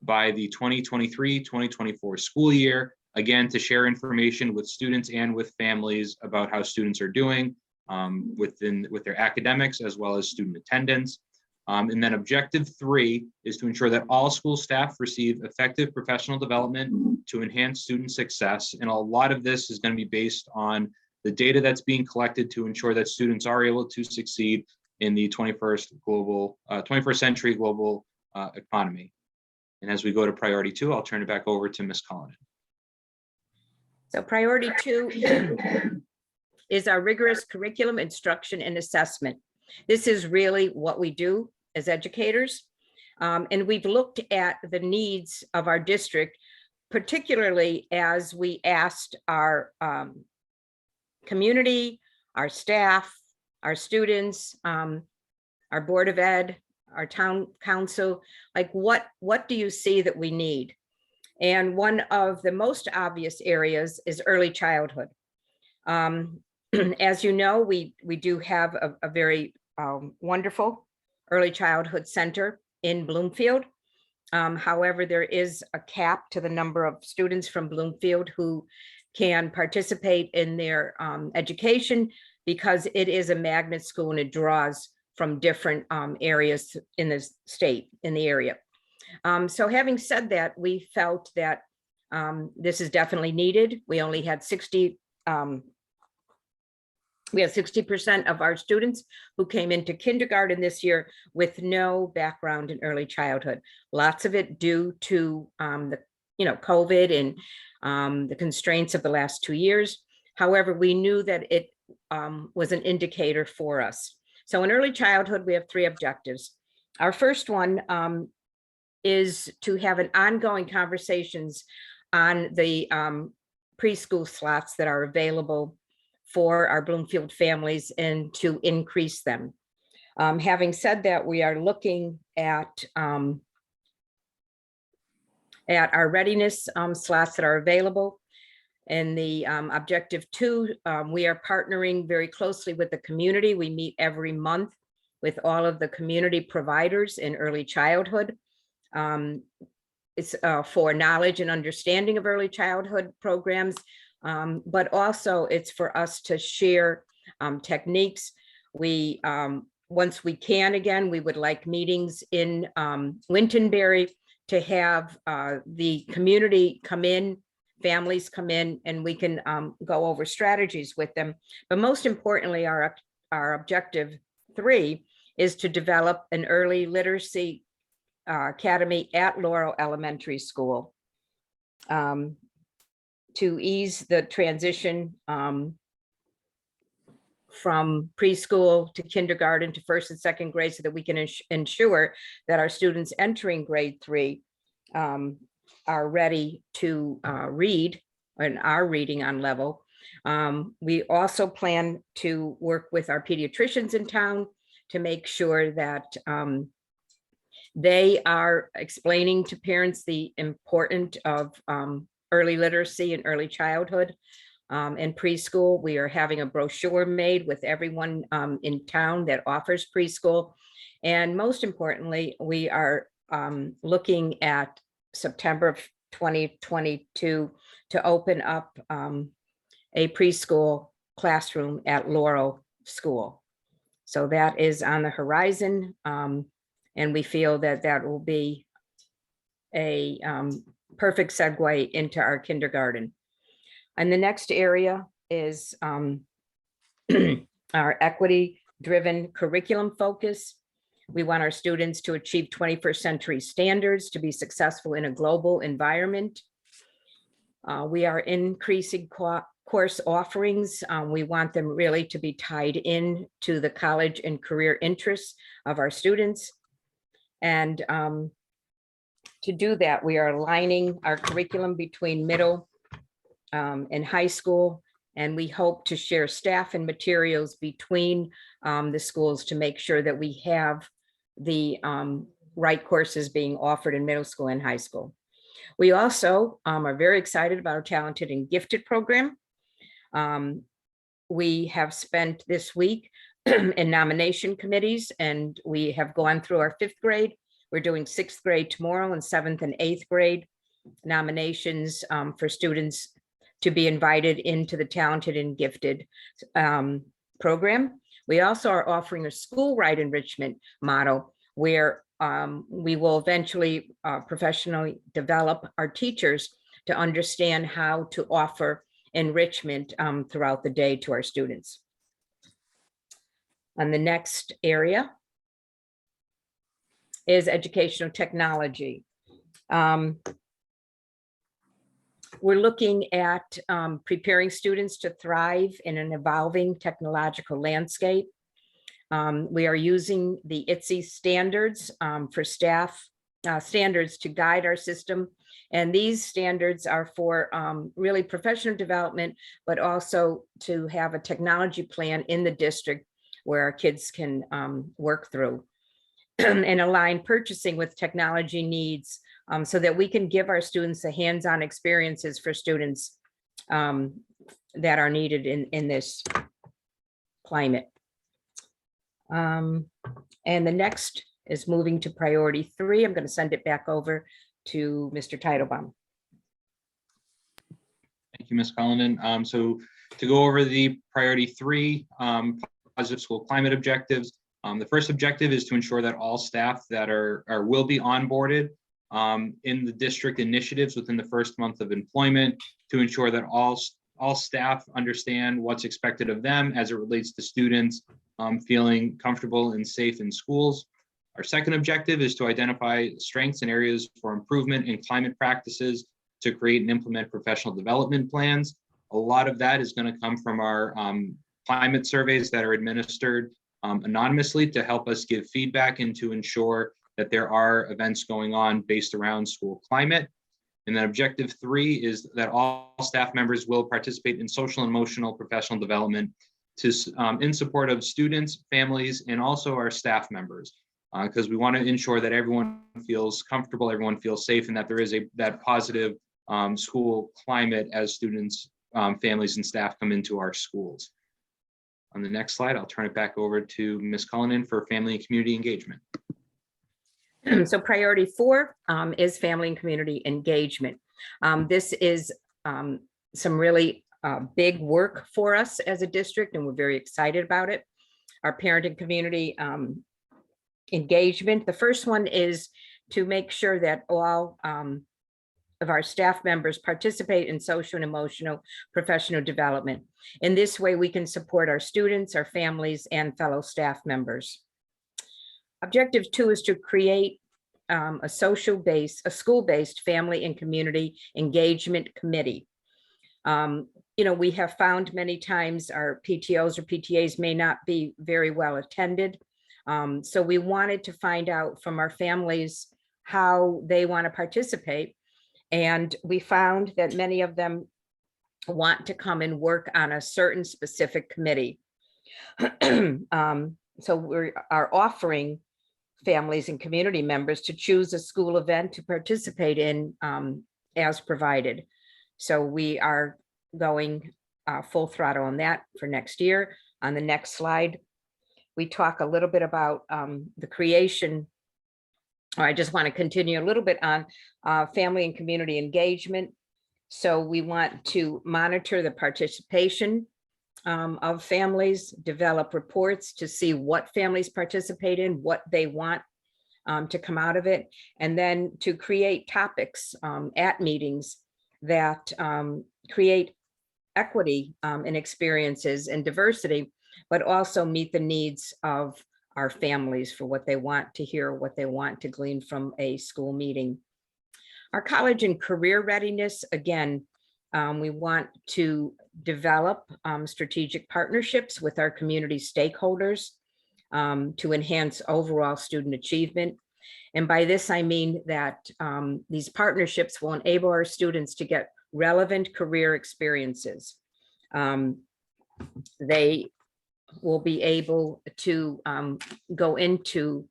by the 2023-2024 school year, again, to share information with students and with families about how students are doing with their academics as well as student attendance. And then objective 3 is to ensure that all school staff receive effective professional development to enhance student success. And a lot of this is going to be based on the data that's being collected to ensure that students are able to succeed in the 21st century global economy. And as we go to priority 2, I'll turn it back over to Ms. Cullinan. So priority 2 is our rigorous curriculum instruction and assessment. This is really what we do as educators. And we've looked at the needs of our district, particularly as we asked our community, our staff, our students, our Board of Ed, our town council, like what do you see that we need? And one of the most obvious areas is early childhood. As you know, we do have a very wonderful early childhood center in Bloomfield. However, there is a cap to the number of students from Bloomfield who can participate in their education because it is a magnet school and it draws from different areas in the state, in the area. So having said that, we felt that this is definitely needed. We only had 60% of our students who came into kindergarten this year with no background in early childhood. Lots of it due to COVID and the constraints of the last 2 years. However, we knew that it was an indicator for us. So in early childhood, we have 3 objectives. Our first one is to have an ongoing conversations on the preschool slots that are available for our Bloomfield families and to increase them. Having said that, we are looking at our readiness slots that are available. In the objective 2, we are partnering very closely with the community. We meet every month with all of the community providers in early childhood. It's for knowledge and understanding of early childhood programs, but also it's for us to share techniques. We, once we can, again, we would like meetings in Wintonberry to have the community come in, families come in, and we can go over strategies with them. But most importantly, our objective 3 is to develop an early literacy academy at Laurel Elementary School to ease the transition from preschool to kindergarten to 1st and 2nd grade, so that we can ensure that our students entering grade 3 are ready to read and are reading on level. We also plan to work with our pediatricians in town to make sure that they are explaining to parents the importance of early literacy and early childhood and preschool. We are having a brochure made with everyone in town that offers preschool. And most importantly, we are looking at September of 2022 to open up a preschool classroom at Laurel School. So that is on the horizon. And we feel that that will be a perfect segue into our kindergarten. And the next area is our equity-driven curriculum focus. We want our students to achieve 21st century standards to be successful in a global environment. We are increasing course offerings. We want them really to be tied in to the college and career interests of our students. And to do that, we are aligning our curriculum between middle and high school. And we hope to share staff and materials between the schools to make sure that we have the right courses being offered in middle school and high school. We also are very excited about our Talented and Gifted program. We have spent this week in nomination committees, and we have gone through our 5th grade. We're doing 6th grade tomorrow, and 7th and 8th grade nominations for students to be invited into the Talented and Gifted program. We also are offering a school-wide enrichment model where we will eventually professionally develop our teachers to understand how to offer enrichment throughout the day to our students. And the next area is educational technology. We're looking at preparing students to thrive in an evolving technological landscape. We are using the ITSE standards for staff standards to guide our system. And these standards are for really professional development, but also to have a technology plan in the district where our kids can work through and align purchasing with technology needs so that we can give our students the hands-on experiences for students that are needed in this climate. And the next is moving to priority 3. I'm going to send it back over to Mr. Titlebaum. Thank you, Ms. Cullinan. So to go over the priority 3 positive school climate objectives, the first objective is to ensure that all staff that will be onboarded in the district initiatives within the first month of employment, to ensure that all staff understand what's expected of them as it relates to students feeling comfortable and safe in schools. Our second objective is to identify strengths and areas for improvement in climate practices to create and implement professional development plans. A lot of that is going to come from our climate surveys that are administered anonymously to help us give feedback and to ensure that there are events going on based around school climate. And then objective 3 is that all staff members will participate in social and emotional professional development in support of students, families, and also our staff members. Because we want to ensure that everyone feels comfortable, everyone feels safe, and that there is that positive school climate as students, families, and staff come into our schools. On the next slide, I'll turn it back over to Ms. Cullinan for family and community engagement. So priority 4 is family and community engagement. This is some really big work for us as a district, and we're very excited about it. Our parent and community engagement. The first one is to make sure that all of our staff members participate in social and emotional professional development. In this way, we can support our students, our families, and fellow staff members. Objective 2 is to create a school-based family and community engagement committee. We have found many times our PTOs or PTAs may not be very well attended. So we wanted to find out from our families how they want to participate. And we found that many of them want to come and work on a certain specific committee. So we are offering families and community members to choose a school event to participate in as provided. So we are going full throttle on that for next year. On the next slide, we talk a little bit about the creation. I just want to continue a little bit on family and community engagement. So we want to monitor the participation of families, develop reports to see what families participate in, what they want to come out of it, and then to create topics at meetings that create equity in experiences and diversity, but also meet the needs of our families for what they want to hear, what they want to glean from a school meeting. Our college and career readiness, again, we want to develop strategic partnerships with our community stakeholders to enhance overall student achievement. And by this, I mean that these partnerships will enable our students to get relevant career experiences. They will be able to go into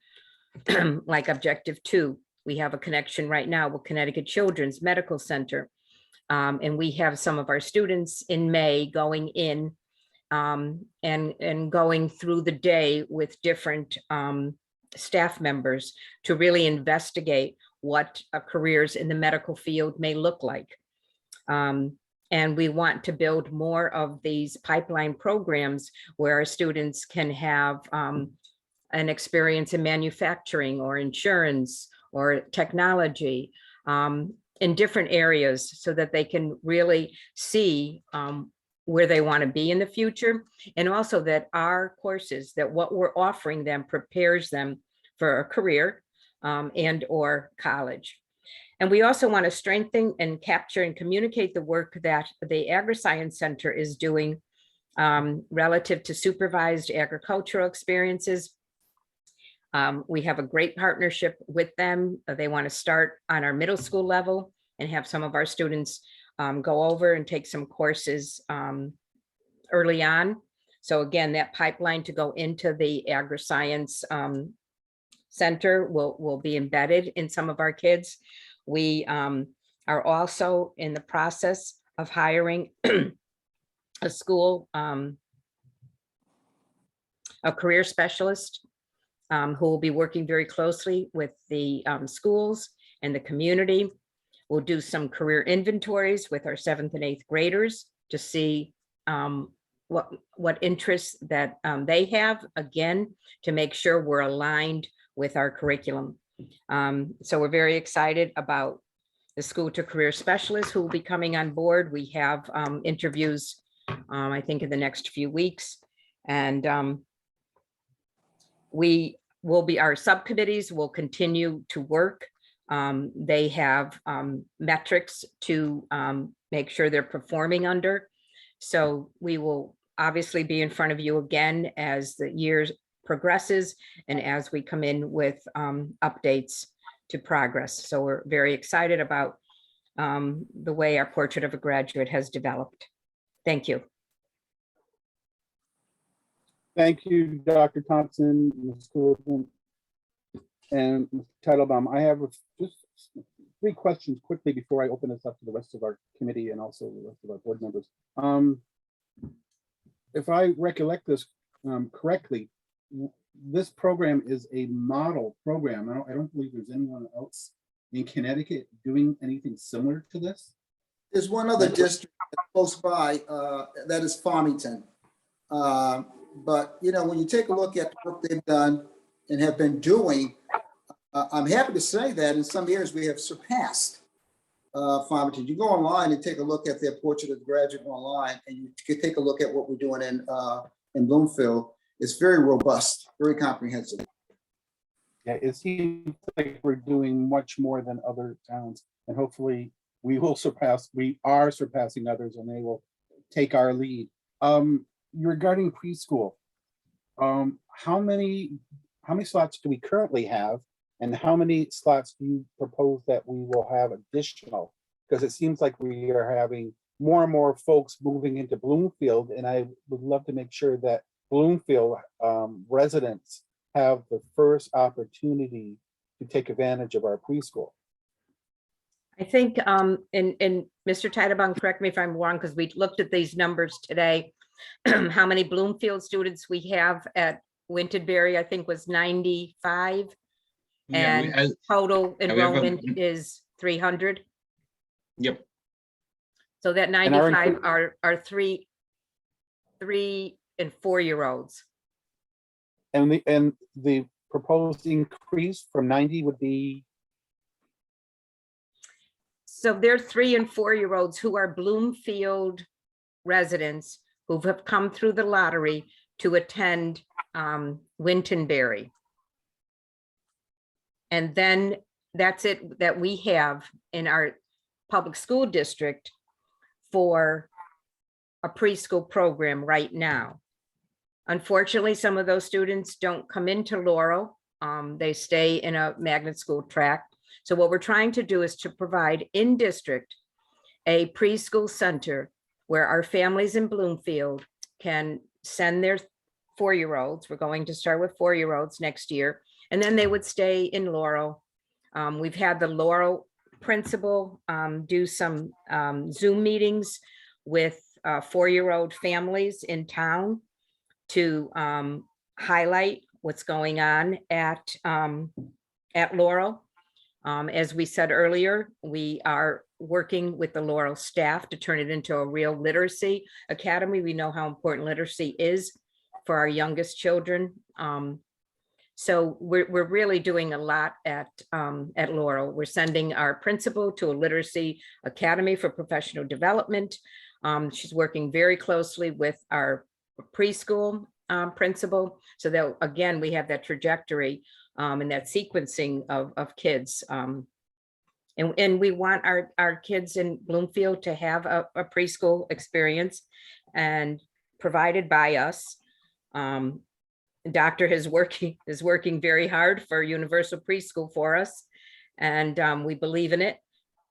like objective 2. We have a connection right now with Connecticut Children's Medical Center. And we have some of our students in May going in and going through the day with different staff members to really investigate what careers in the medical field may look like. And we want to build more of these pipeline programs where our students can have an experience in manufacturing or insurance or technology in different areas so that they can really see where they want to be in the future. And also that our courses, that what we're offering them prepares them for a career and or college. And we also want to strengthen and capture and communicate the work that the AgriScience Center is doing relative to supervised agricultural experiences. We have a great partnership with them. They want to start on our middle school level and have some of our students go over and take some courses early on. So again, that pipeline to go into the AgriScience Center will be embedded in some of our kids. We are also in the process of hiring a school, a career specialist who will be working very closely with the schools and the community. We'll do some career inventories with our 7th and 8th graders to see what interests that they have, again, to make sure we're aligned with our curriculum. So we're very excited about the school to career specialists who will be coming on board. We have interviews, I think, in the next few weeks. And our subcommittees will continue to work. They have metrics to make sure they're performing under. So we will obviously be in front of you again as the year progresses and as we come in with updates to progress. So we're very excited about the way our portrait of a graduate has developed. Thank you. Thank you, Dr. Thompson, Ms. Goodman, and Mr. Titlebaum. I have just 3 questions quickly before I open this up to the rest of our committee and also the rest of our board members. If I recollect this correctly, this program is a model program. I don't believe there's anyone else in Connecticut doing anything similar to this. There's one other district close by, that is Farmington. But, you know, when you take a look at the work they've done and have been doing, I'm happy to say that in some areas we have surpassed Farmington. You go online and take a look at their portrait of the graduate online, and you can take a look at what we're doing in Bloomfield. It's very robust, very comprehensive. Yeah, it seems like we're doing much more than other towns, and hopefully we are surpassing others, and they will take our lead. Regarding preschool, how many slots do we currently have, and how many slots do you propose that we will have additional? Because it seems like we are having more and more folks moving into Bloomfield, and I would love to make sure that Bloomfield residents have the first opportunity to take advantage of our preschool. I think, and Mr. Titlebaum, correct me if I'm wrong, because we looked at these numbers today. How many Bloomfield students we have at Winterberry, I think was 95. Yeah, And total we have enrollment is 300. Yep. So that And 95 are 3 and 4-year-olds. And the proposed increase from 90 would be? So they're 3 and 4-year-olds who are Bloomfield residents who have come through the lottery to attend Winterberry. And then that's it that we have in our public school district for a preschool program right now. Unfortunately, some of those students don't come into Laurel. They stay in a magnet school track. So what we're trying to do is to provide in district a preschool center where our families in Bloomfield can send their 4-year-olds. We're going to start with 4-year-olds next year, and then they would stay in Laurel. We've had the Laurel principal do some Zoom meetings with 4-year-old families in town to highlight what's going on at Laurel. As we said earlier, we are working with the Laurel staff to turn it into a real literacy academy. We know how important literacy is for our youngest children. So we're really doing a lot at Laurel. We're sending our principal to a literacy academy for professional development. She's working very closely with our preschool principal. So that, again, we have that trajectory and that sequencing of kids. And we want our kids in Bloomfield to have a preschool experience and provided by us. Doctor is working very hard for universal preschool for us. And we believe in it.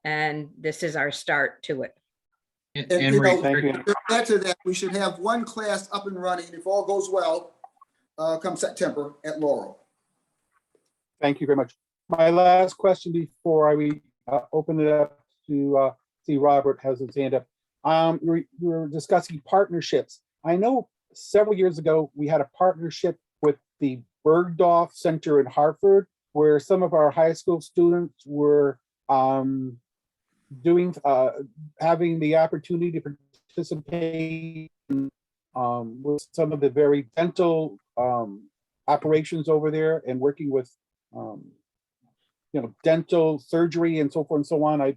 And this is our start to it. And And you know, Thank you. to add to that, we should have one class up and running, if all goes well, come September at Laurel. Thank you very much. My last question before I open it up to see Robert has his hand up. You were discussing partnerships. I know several years ago, we had a partnership with the Bergdorf Center in Hartford, where some of our high school students were having the opportunity to participate in, with some of the very dental operations over there and working with dental surgery and so forth and so on.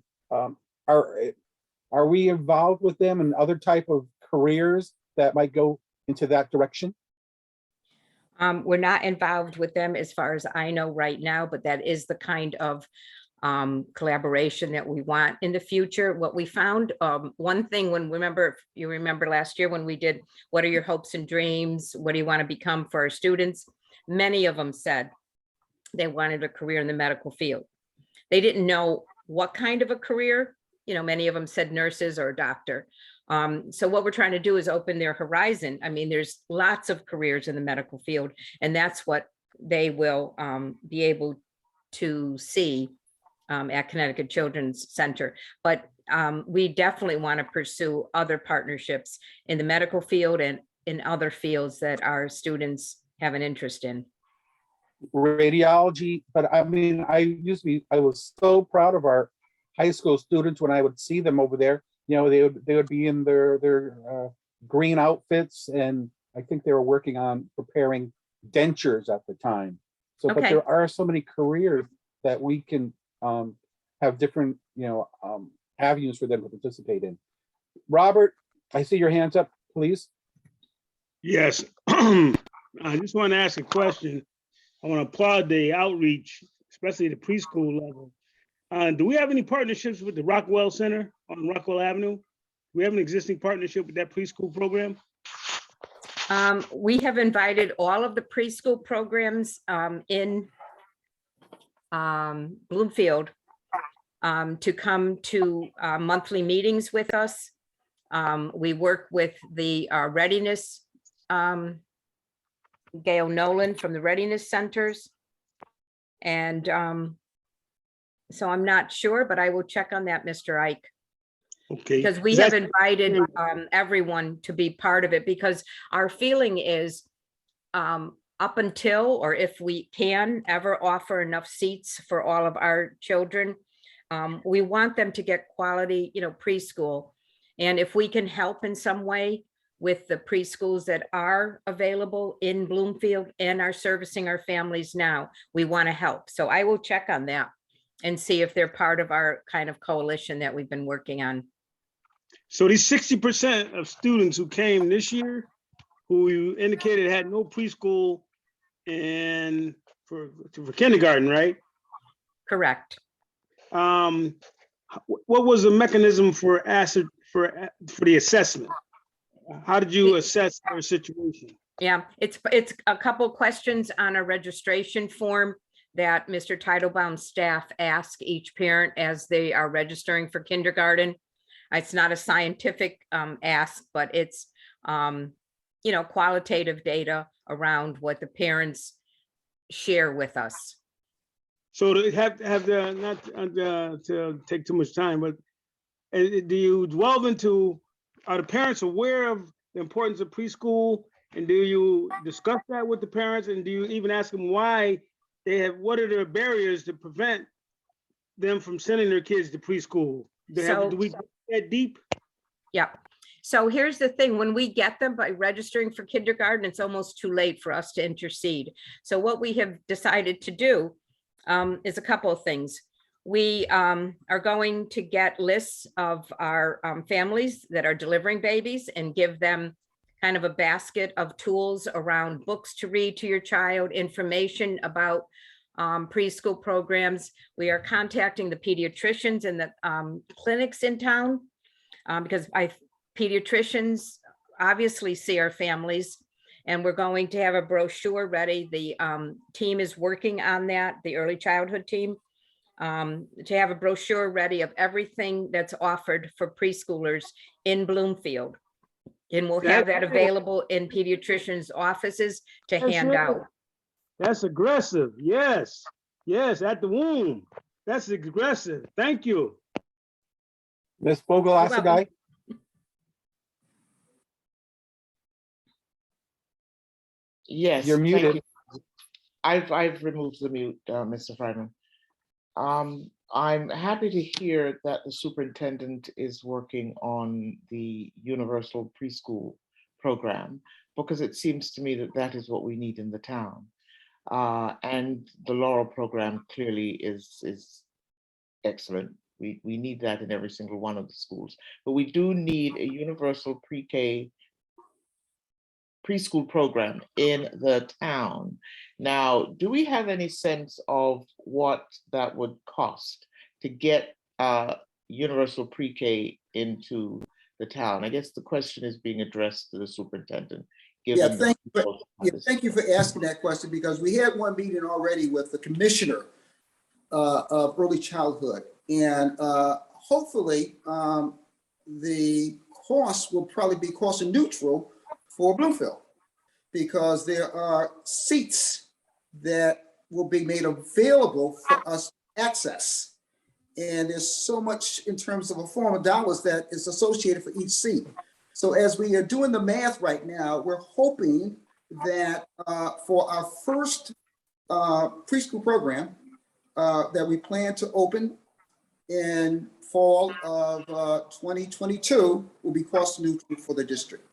Are we involved with them in other type of careers that might go into that direction? We're not involved with them as far as I know right now, but that is the kind of collaboration that we want in the future. What we found, one thing you remember last year when we did, what are your hopes and dreams? What do you want to become for our students? Many of them said they wanted a career in the medical field. They didn't know what kind of a career many of them said nurses or doctor. So what we're trying to do is open their horizon. I mean, there's lots of careers in the medical field, and that's what they will be able to see at Connecticut Children's Center. But we definitely want to pursue other partnerships in the medical field and in other fields that our students have an interest in. Radiology, but I mean, I was so proud of our high school students when I would see them over there. They would be in their green outfits, and I think they were working on preparing dentures at the time. So, but Okay. there are so many careers that we can have different, avenues for them to participate in. Robert, I see your hands up, please. Yes. I just want to ask a question. I want to applaud the outreach, especially the preschool level. Do we have any partnerships with the Rockwell Center on Rockwell Avenue? Do we have an existing partnership with that preschool program? We have invited all of the preschool programs in Bloomfield to come to monthly meetings with us. We work with the Readiness, Gail Nolan from the Readiness Centers. And so I'm not sure, but I will check on that, Mr. Ike. Okay. Because we have invited everyone to be part of it, because our feeling is up until, or if we can ever offer enough seats for all of our children, we want them to get quality, preschool. And if we can help in some way with the preschools that are available in Bloomfield and are servicing our families now, we want to help. So I will check on that and see if they're part of our kind of coalition that we've been working on. So these 60% of students who came this year, who you indicated had no preschool and for kindergarten, right? Correct. What was the mechanism for the assessment? How did you assess their situation? Yeah, it's a couple questions on a registration form that Mr. Teitelbaum's staff ask each parent as they are registering for kindergarten. It's not a scientific ask, but it's qualitative data around what the parents share with us. So to not to take too much time, but do you delve into, are the parents aware of the importance of preschool? And do you discuss that with the parents? And do you even ask them why what are their barriers to prevent them from sending their kids to preschool? Do we go that deep? Yeah. So here's the thing, when we get them by registering for kindergarten, it's almost too late for us to intercede. So what we have decided to do is a couple of things. We are going to get lists of our families that are delivering babies and give them kind of a basket of tools around books to read to your child, information about preschool programs. We are contacting the pediatricians and the clinics in town because pediatricians obviously see our families, and we're going to have a brochure ready. The team is working on that, the early childhood team, to have a brochure ready of everything that's offered for preschoolers in Bloomfield. And we'll have that available in pediatricians' offices to hand out. That's aggressive. Yes. Yes, at the womb. That's aggressive. Thank you. Ms. Bogle-Assegai. Yes. You're thank muted. you. I've removed the mute, Mr. Friedman. I'm happy to hear that the superintendent is working on the universal preschool program, because it seems to me that that is what we need in the town. And the Laurel program clearly is excellent. We need that in every single one of the schools, but we do need a universal pre-K preschool program in the town. Now, do we have any sense of what that would cost to get universal pre-K into the town? I guess the question is being addressed to the superintendent. Yeah, thank you for asking that question, because we had one meeting already with the commissioner of early childhood, and hopefully, the cost will probably be cost neutral for Bloomfield, because there are seats that will be made available for us to access. And there's so much in terms of a form of dollars that is associated for each seat. So as we are doing the math right now, we're hoping that for our first preschool program that we plan to open in fall of 2022 will be cost neutral for the district.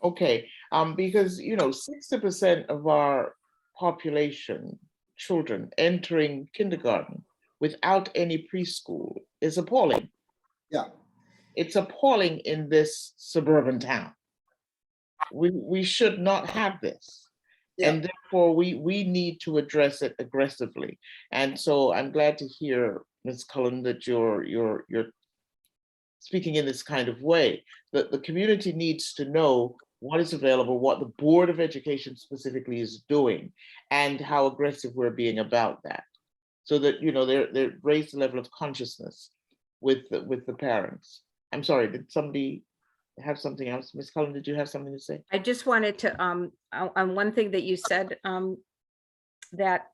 Okay, because, you know, 60% of our population, children entering kindergarten without any preschool is appalling. Yeah. It's appalling in this suburban town. We should not have this. Yeah. And therefore we need to address it aggressively. And so I'm glad to hear, Ms. Cullen, that you're speaking in this kind of way, that the community needs to know what is available, what the Board of Education specifically is doing, and how aggressive we're being about that. So that, you know, they raise the level of consciousness with the parents. I'm sorry, did somebody have something else? Ms. Cullen, did you have something to say? I just wanted to, on one thing that you said, that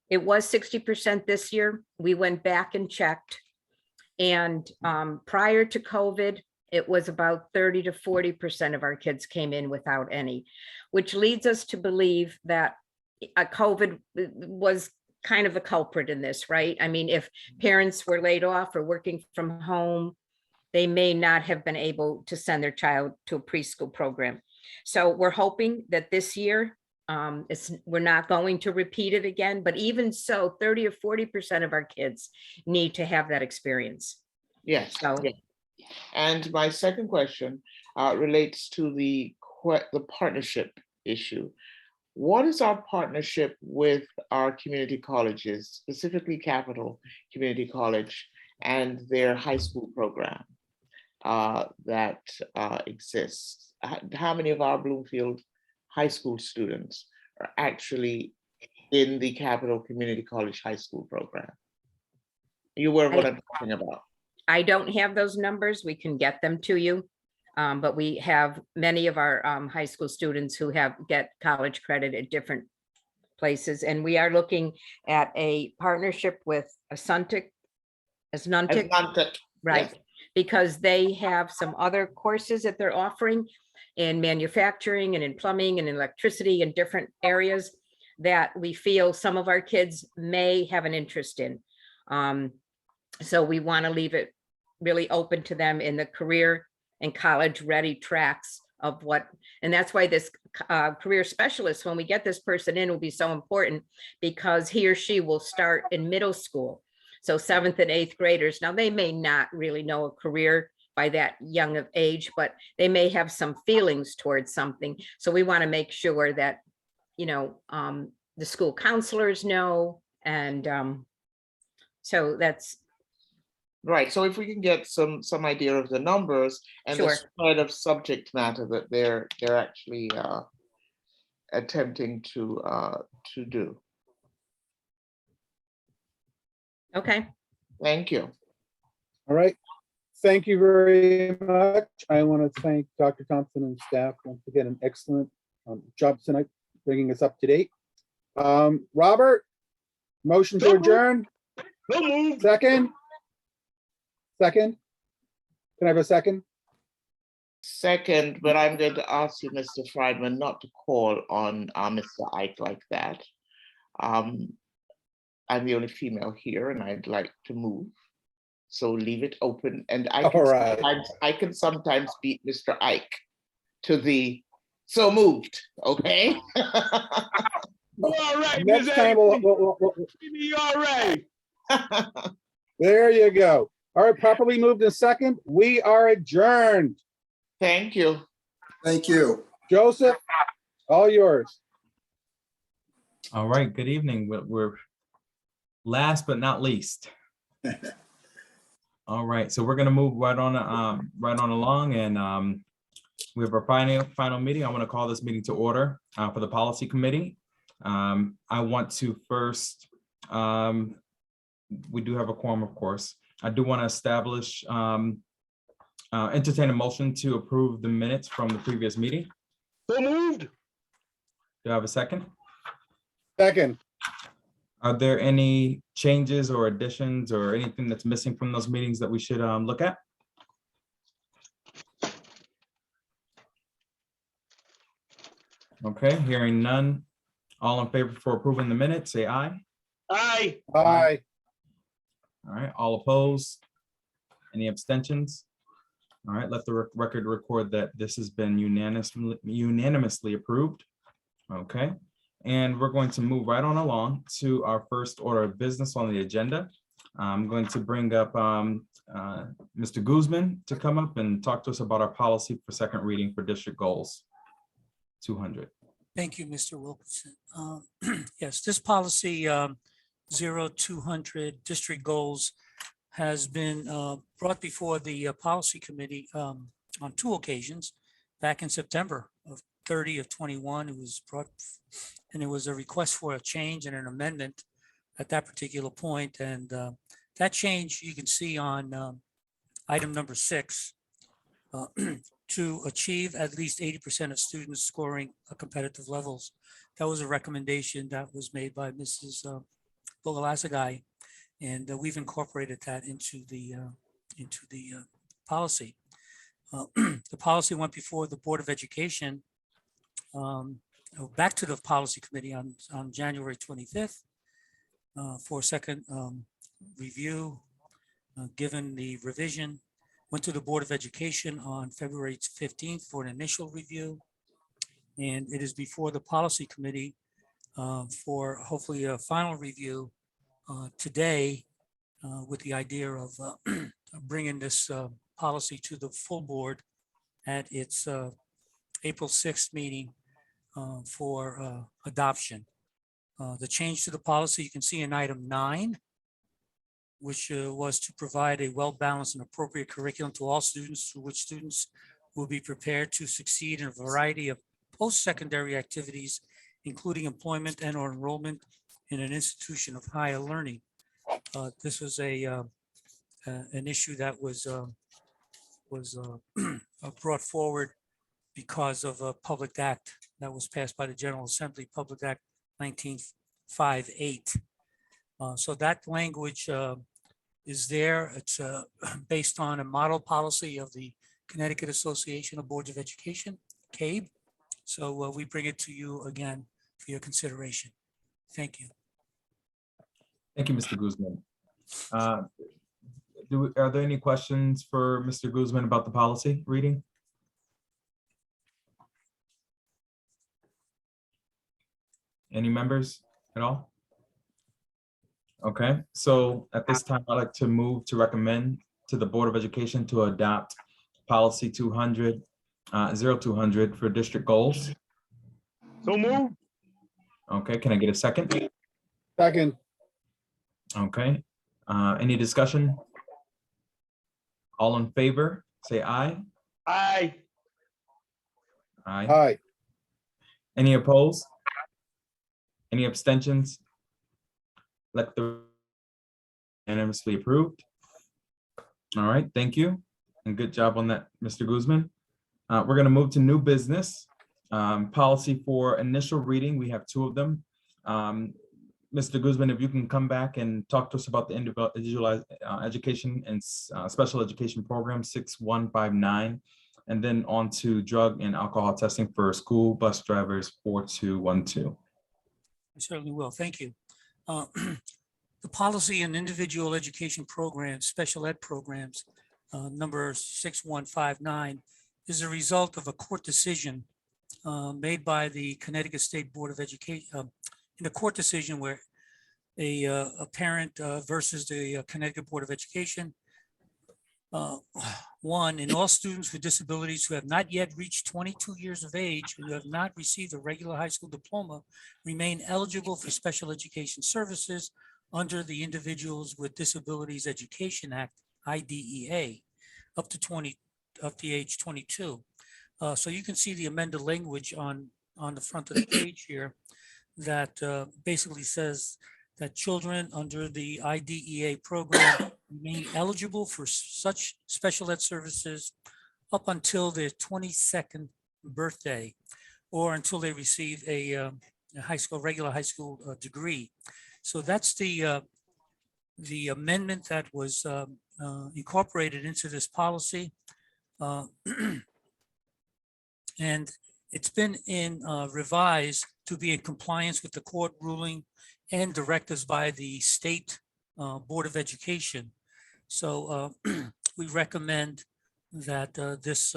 it was 60% this year. We went back and checked. And prior to COVID, it was about 30 to 40% of our kids came in without any, which leads us to believe that COVID was kind of the culprit in this, right? I mean, if parents were laid off or working from home, they may not have been able to send their child to a preschool program. So we're hoping that this year, we're not going to repeat it again, but even so, 30 or 40% of our kids need to have that experience. Yes. So, Yeah. And my second question relates to the partnership issue. What is our partnership with our community colleges, specifically Capital Community College and their high school program that exists? How many of our Bloomfield high school students are actually in the Capital Community College high school program? Are you aware of what I'm talking about? I don't have those numbers. We can get them to you. But we have many of our high school students who get college credit at different places. And we are looking at a partnership with Assuntic, right? Yes. Because they have some other courses that they're offering in manufacturing and in plumbing and electricity and different areas that we feel some of our kids may have an interest in. So we want to leave it really open to them in the career and college ready tracks of what, and that's why this career specialist, when we get this person in, will be so important, because he or she will start in middle school. So 7th and 8th graders. Now they may not really know a career by that young of age, but they may have some feelings towards something. So we want to make sure that, you know, the school counselors know. And so that's, right. So if we can get some idea of the numbers and the spread of subject matter that they're actually attempting to do. okay. Thank you. All right. Thank you very much. I want to thank Dr. Thompson and staff once again, an excellent job tonight, bringing us up to date. Robert, motion to adjourn. Second. Second. Can I have a second? Second, but I'm going to ask you, Mr. Friedman, not to call on Mr. Ike like that. I'm the only female here and I'd like to move. So leave it open. And I can sometimes beat Mr. Ike to the so moved, okay? All right, Next time we'll all right. There you go. All right, properly moved in second. We are adjourned. Thank you. Thank you. Joseph, all yours. All right, good evening. We're last but not least. All right, so we're gonna move right on along, and we have our final meeting. I want to call this meeting to order for the policy committee. I want to first, we do have a quorum, of course. I do want to establish, entertain a motion to approve the minutes from the previous meeting. So moved. Do I have a second? Second, Are there any changes or additions or anything that's missing from those meetings that we should look at? Okay, hearing none. All in favor for approving the minutes, say aye. Aye. aye, All right, all opposed? Any abstentions? All right, let the record record that this has been unanimously approved. Okay, and we're going to move right on along to our first order of business on the agenda. I'm going to bring up Mr. Guzman to come up and talk to us about our policy for second reading for district goals 200. Thank you, Mr. Wilkinson. Yes, this policy 0200 district goals has been brought before the policy committee on 2 occasions. Back in September of 30 of 21, it was brought, and it was a request for a change and an amendment at that particular point. And that change you can see on item number 6. To achieve at least 80% of students scoring competitive levels. That was a recommendation that was made by Mrs. Bogalasagai, and we've incorporated that into the policy. The policy went before the Board of Education, back to the policy committee on January 25th for a second review, given the revision. Went to the Board of Education on February 15th for an initial review. And it is before the policy committee for hopefully a final review today with the idea of bringing this policy to the full board at its April 6th meeting for adoption. The change to the policy you can see in item 9, which was to provide a well-balanced and appropriate curriculum to all students, through which students will be prepared to succeed in a variety of post-secondary activities, including employment and or enrollment in an institution of higher learning. This was an issue that was brought forward because of a public act that was passed by the General Assembly, Public Act 1958. So that language is there. It's based on a model policy of the Connecticut Association of Boards of Education, CABE. So we bring it to you again for your consideration. Thank you. Thank you, Mr. Guzman. Are there any questions for Mr. Guzman about the policy reading? Any members at all? Okay, so at this time, I'd like to move to recommend to the Board of Education to adopt policy 200, 0200 for district goals. So moved. Okay, can I get a second? second, Okay, any discussion? All in favor, say aye. Aye. Aye. aye, Any opposed? Any abstentions? Let the unanimously approved. All right, thank you. And good job on that, Mr. Guzman. We're gonna move to new business. Policy for initial reading, we have 2 of them. Mr. Guzman, if you can come back and talk to us about the individualized education and special education program 6159, and then on to drug and alcohol testing for school bus drivers 4212. I certainly will. Thank you. The policy and individual education programs, special ed programs, number 6159, is a result of a court decision made by the Connecticut State Board of Education, in a court decision where a parent versus the Connecticut Board of Education. 1, in all students with disabilities who have not yet reached 22 years of age and who have not received a regular high school diploma remain eligible for special education services under the Individuals with Disabilities Education Act, IDEA, up to age 22. So you can see the amended language on the front of the page here that basically says that children under the IDEA program remain eligible for such special ed services up until their 22nd birthday or until they receive a regular high school degree. So that's the amendment that was incorporated into this policy. And it's been revised to be in compliance with the court ruling and directives by the State Board of Education. So we recommend that this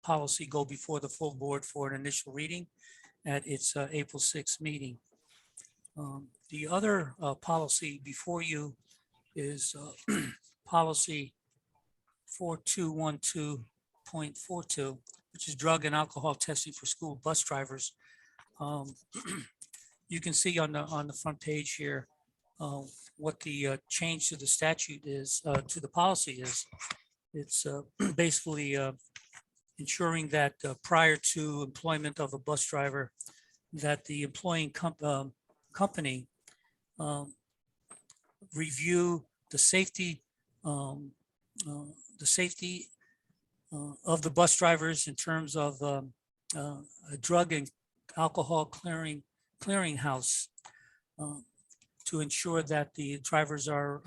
policy go before the full board for an initial reading at its April 6th meeting. The other policy before you is policy 4212.42, which is drug and alcohol testing for school bus drivers. You can see on the front page here what the change to the statute is, to the policy is. It's basically ensuring that prior to employment of a bus driver, that the employing company review the safety of the bus drivers in terms of a drug and alcohol clearinghouse to ensure that the drivers are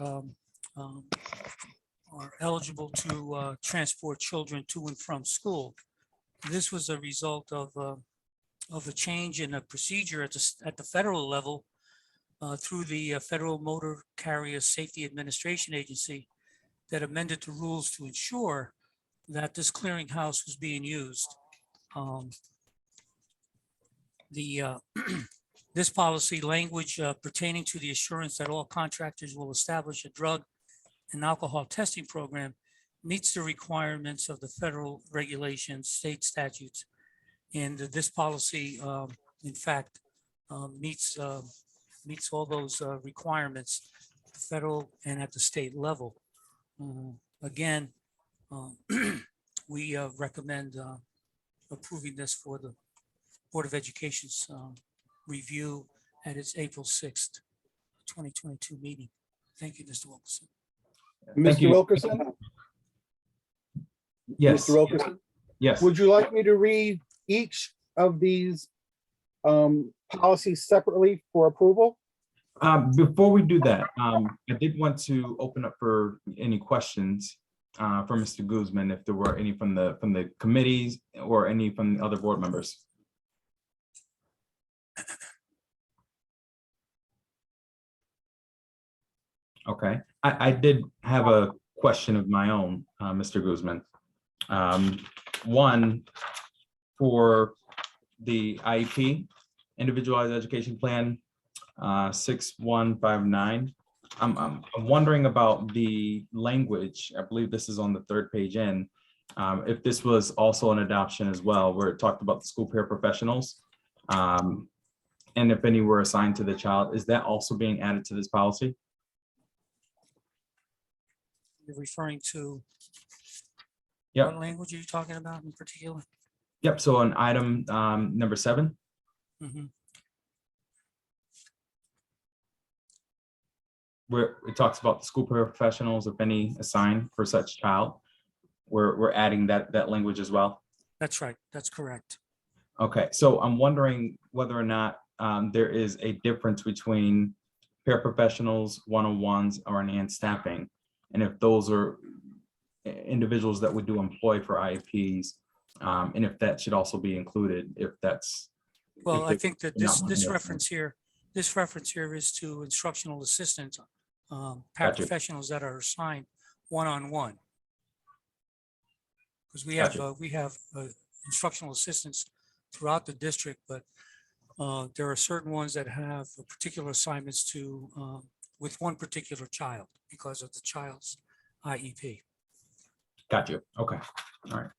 eligible to transport children to and from school. This was a result of a change in a procedure at the federal level through the Federal Motor Carrier Safety Administration Agency that amended the rules to ensure that this clearinghouse was being used. This policy language pertaining to the assurance that all contractors will establish a drug and alcohol testing program meets the requirements of the federal regulations, state statutes. And this policy, in fact, meets all those requirements, at the federal and at the state level. Again, we recommend approving this for the Board of Education's review at its April 6th, 2022 meeting. Thank you, Mr. Wilkerson. Thank Mr. you. Wilkerson? Yes, Mr. Wilkerson, yes. would you like me to read each of these policies separately for approval? Before we do that, I did want to open up for any questions for Mr. Guzman, if there were any from the committees or any from the other board members. Okay, I did have a question of my own, Mr. Guzman. One, for the IEP, Individualized Education Plan 6159. I'm wondering about the language. I believe this is on the third page in. If this was also an adoption as well, where it talked about the school paraprofessionals, and if any were assigned to the child, is that also being added to this policy? You're referring to Yep. what language are you talking about in particular? Yep. So on item number 7. Mhm. Where it talks about the school paraprofessionals, if any assigned for such child, we're adding that language as well. That's right. That's correct. Okay, so I'm wondering whether or not there is a difference between paraprofessionals, one-on-ones, or enhanced staffing, and if those are individuals that we do employ for IEPs, and if that should also be included, if that's. Well, if I they- think that they're this not- this yeah. reference here is to instructional assistants, Gotcha. paraprofessionals that are assigned one-on-one. Because we have instructional assistants throughout the district, but there are certain ones that have particular assignments to with one particular child because of the child's IEP. Got you. Okay. All right.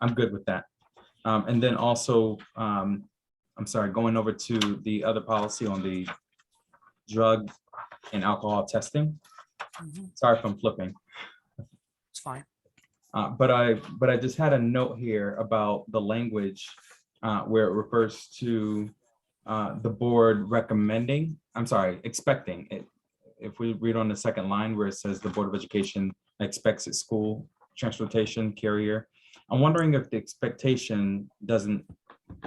I'm good with that. And then also, I'm sorry, going over to the other policy on the drug and alcohol testing. Mhm. Sorry if I'm flipping. It's fine. But I just had a note here about the language where it refers to the board recommending, expecting it. if we read on the second line where it says the Board of Education expects its school transportation carrier, I'm wondering if the expectation doesn't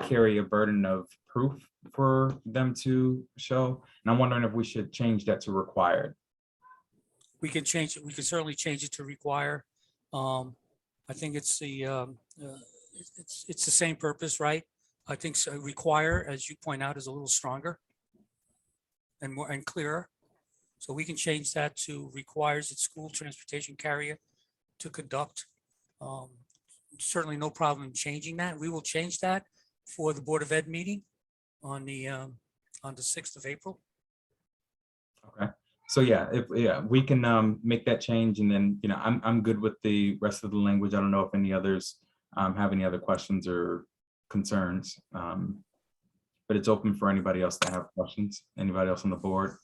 carry a burden of proof for them to show. And I'm wondering if we should change that to required. We can change it. We can certainly change it to require. I think it's it's the same purpose, right? I think so. Require, as you point out, is a little stronger and more and clearer. So we can change that to requires its school transportation carrier to conduct. Certainly no problem changing that. We will change that for the Board of Ed meeting on the 6th of April. Okay. So yeah, if we can make that change, and then I'm good with the rest of the language. I don't know if any others have any other questions or concerns, but it's open for anybody else to have questions. Anybody else on the board?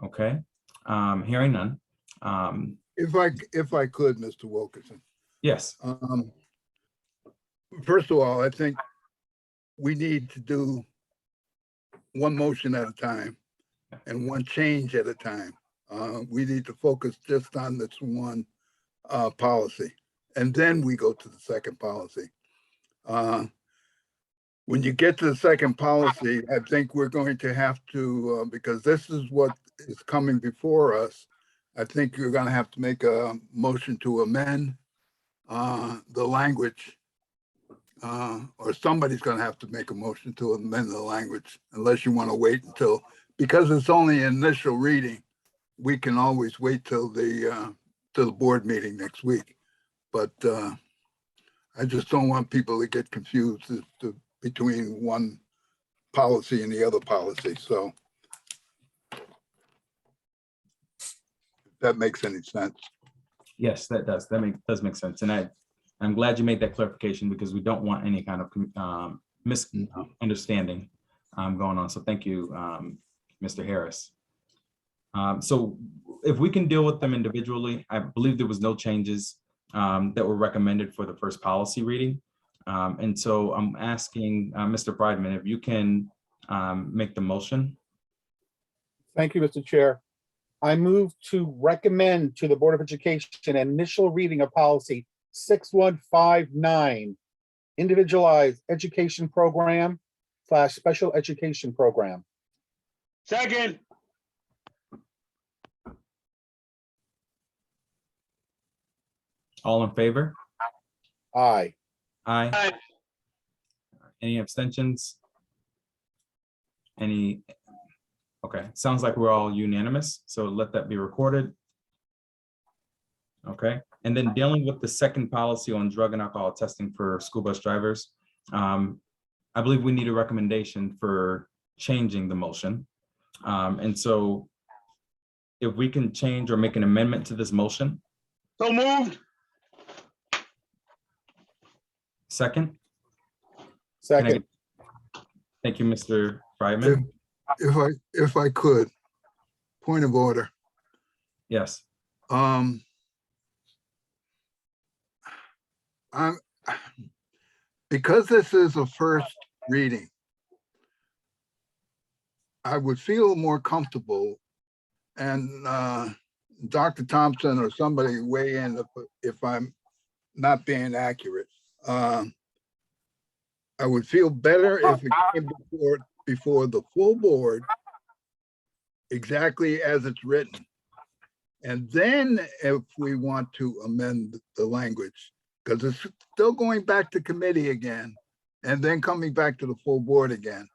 Okay, hearing none. If I could, Mr. Wilkerson. Yes. First of all, I think we need to do one motion at a time and one change at a time. We need to focus just on this one policy, and then we go to the second policy. When you get to the second policy, I think we're going to have to, because this is what is coming before us, I think you're going to have to make a motion to amend the language, or somebody's going to have to make a motion to amend the language, unless you want to wait until, because it's only initial reading, we can always wait till the board meeting next week. But I just don't want people to get confused as to between one policy and the other policy. So if that makes any sense. Yes, that does. That does make sense. And I'm glad you made that clarification, because we don't want any kind of misunderstanding going on. So thank you, Mr. Harris. So if we can deal with them individually, I believe there was no changes that were recommended for the first policy reading. And so I'm asking Mr. Friedman if you can make the motion. Thank you, Mr. Chair. I move to recommend to the Board of Education an initial reading of policy 6159, individualized education program / special education program. Second. All in favor? Aye. Aye. Aye. Any abstentions? Any? Okay, sounds like we're all unanimous, so let that be recorded. Okay, and then dealing with the second policy on drug and alcohol testing for school bus drivers, I believe we need a recommendation for changing the motion. And so if we can change or make an amendment to this motion. So moved. Second? Second. Thank you, Mr. Friedman. If I could, point of order. Yes. Because this is a first reading, I would feel more comfortable, and Dr. Thompson or somebody weigh in if I'm not being accurate. I would feel better if it came before the full board, exactly as it's written. And then if we want to amend the language, because it's still going back to committee again, and then coming back to the full board again.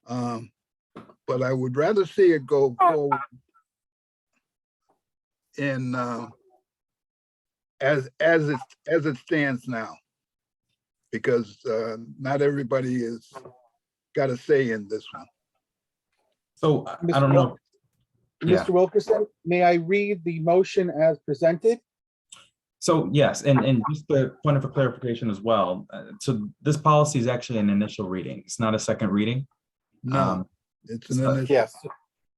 But I would rather see it go forward in as it stands now, because not everybody is got a say in this one. So I don't know. Yeah. Mr. Wilkerson, may I read the motion as presented? So yes, and just a point of clarification as well. So this policy is actually an initial reading. It's not a second reading. No, it's an initial. Yes,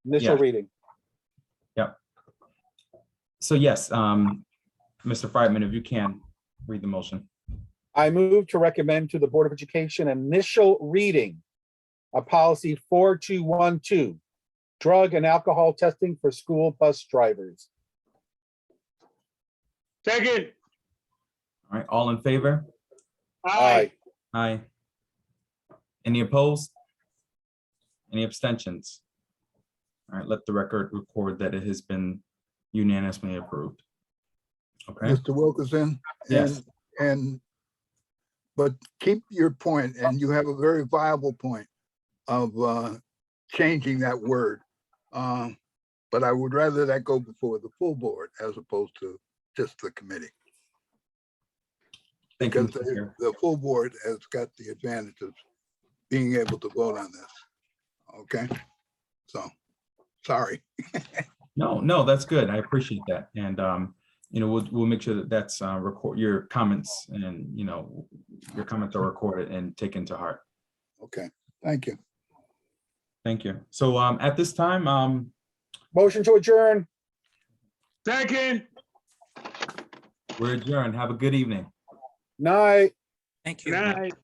initial reading. Yep. So yes, Mr. Friedman, if you can read the motion. I move to recommend to the Board of Education initial reading Policy 4212, drug and alcohol testing for school bus drivers. Second. All right, all in favor? Aye. Aye. Any opposed? Any abstentions? All right, let the record record that it has been unanimously approved. Okay, Mr. Wilkerson. Yes. But keep your point, and you have a very viable point of changing that word. But I would rather that go before the full board as opposed to just the committee. thank you. Because Mr. Chair. the full board has got the advantage of being able to vote on this. Okay? So, sorry. No, that's good. I appreciate that. And, we'll make sure that that's record your comments and, your comments are recorded and taken to heart. Okay, thank you. Thank you. So at this time, Motion to adjourn. Second. we're adjourned. Have a good evening. Night. Thank you. Night.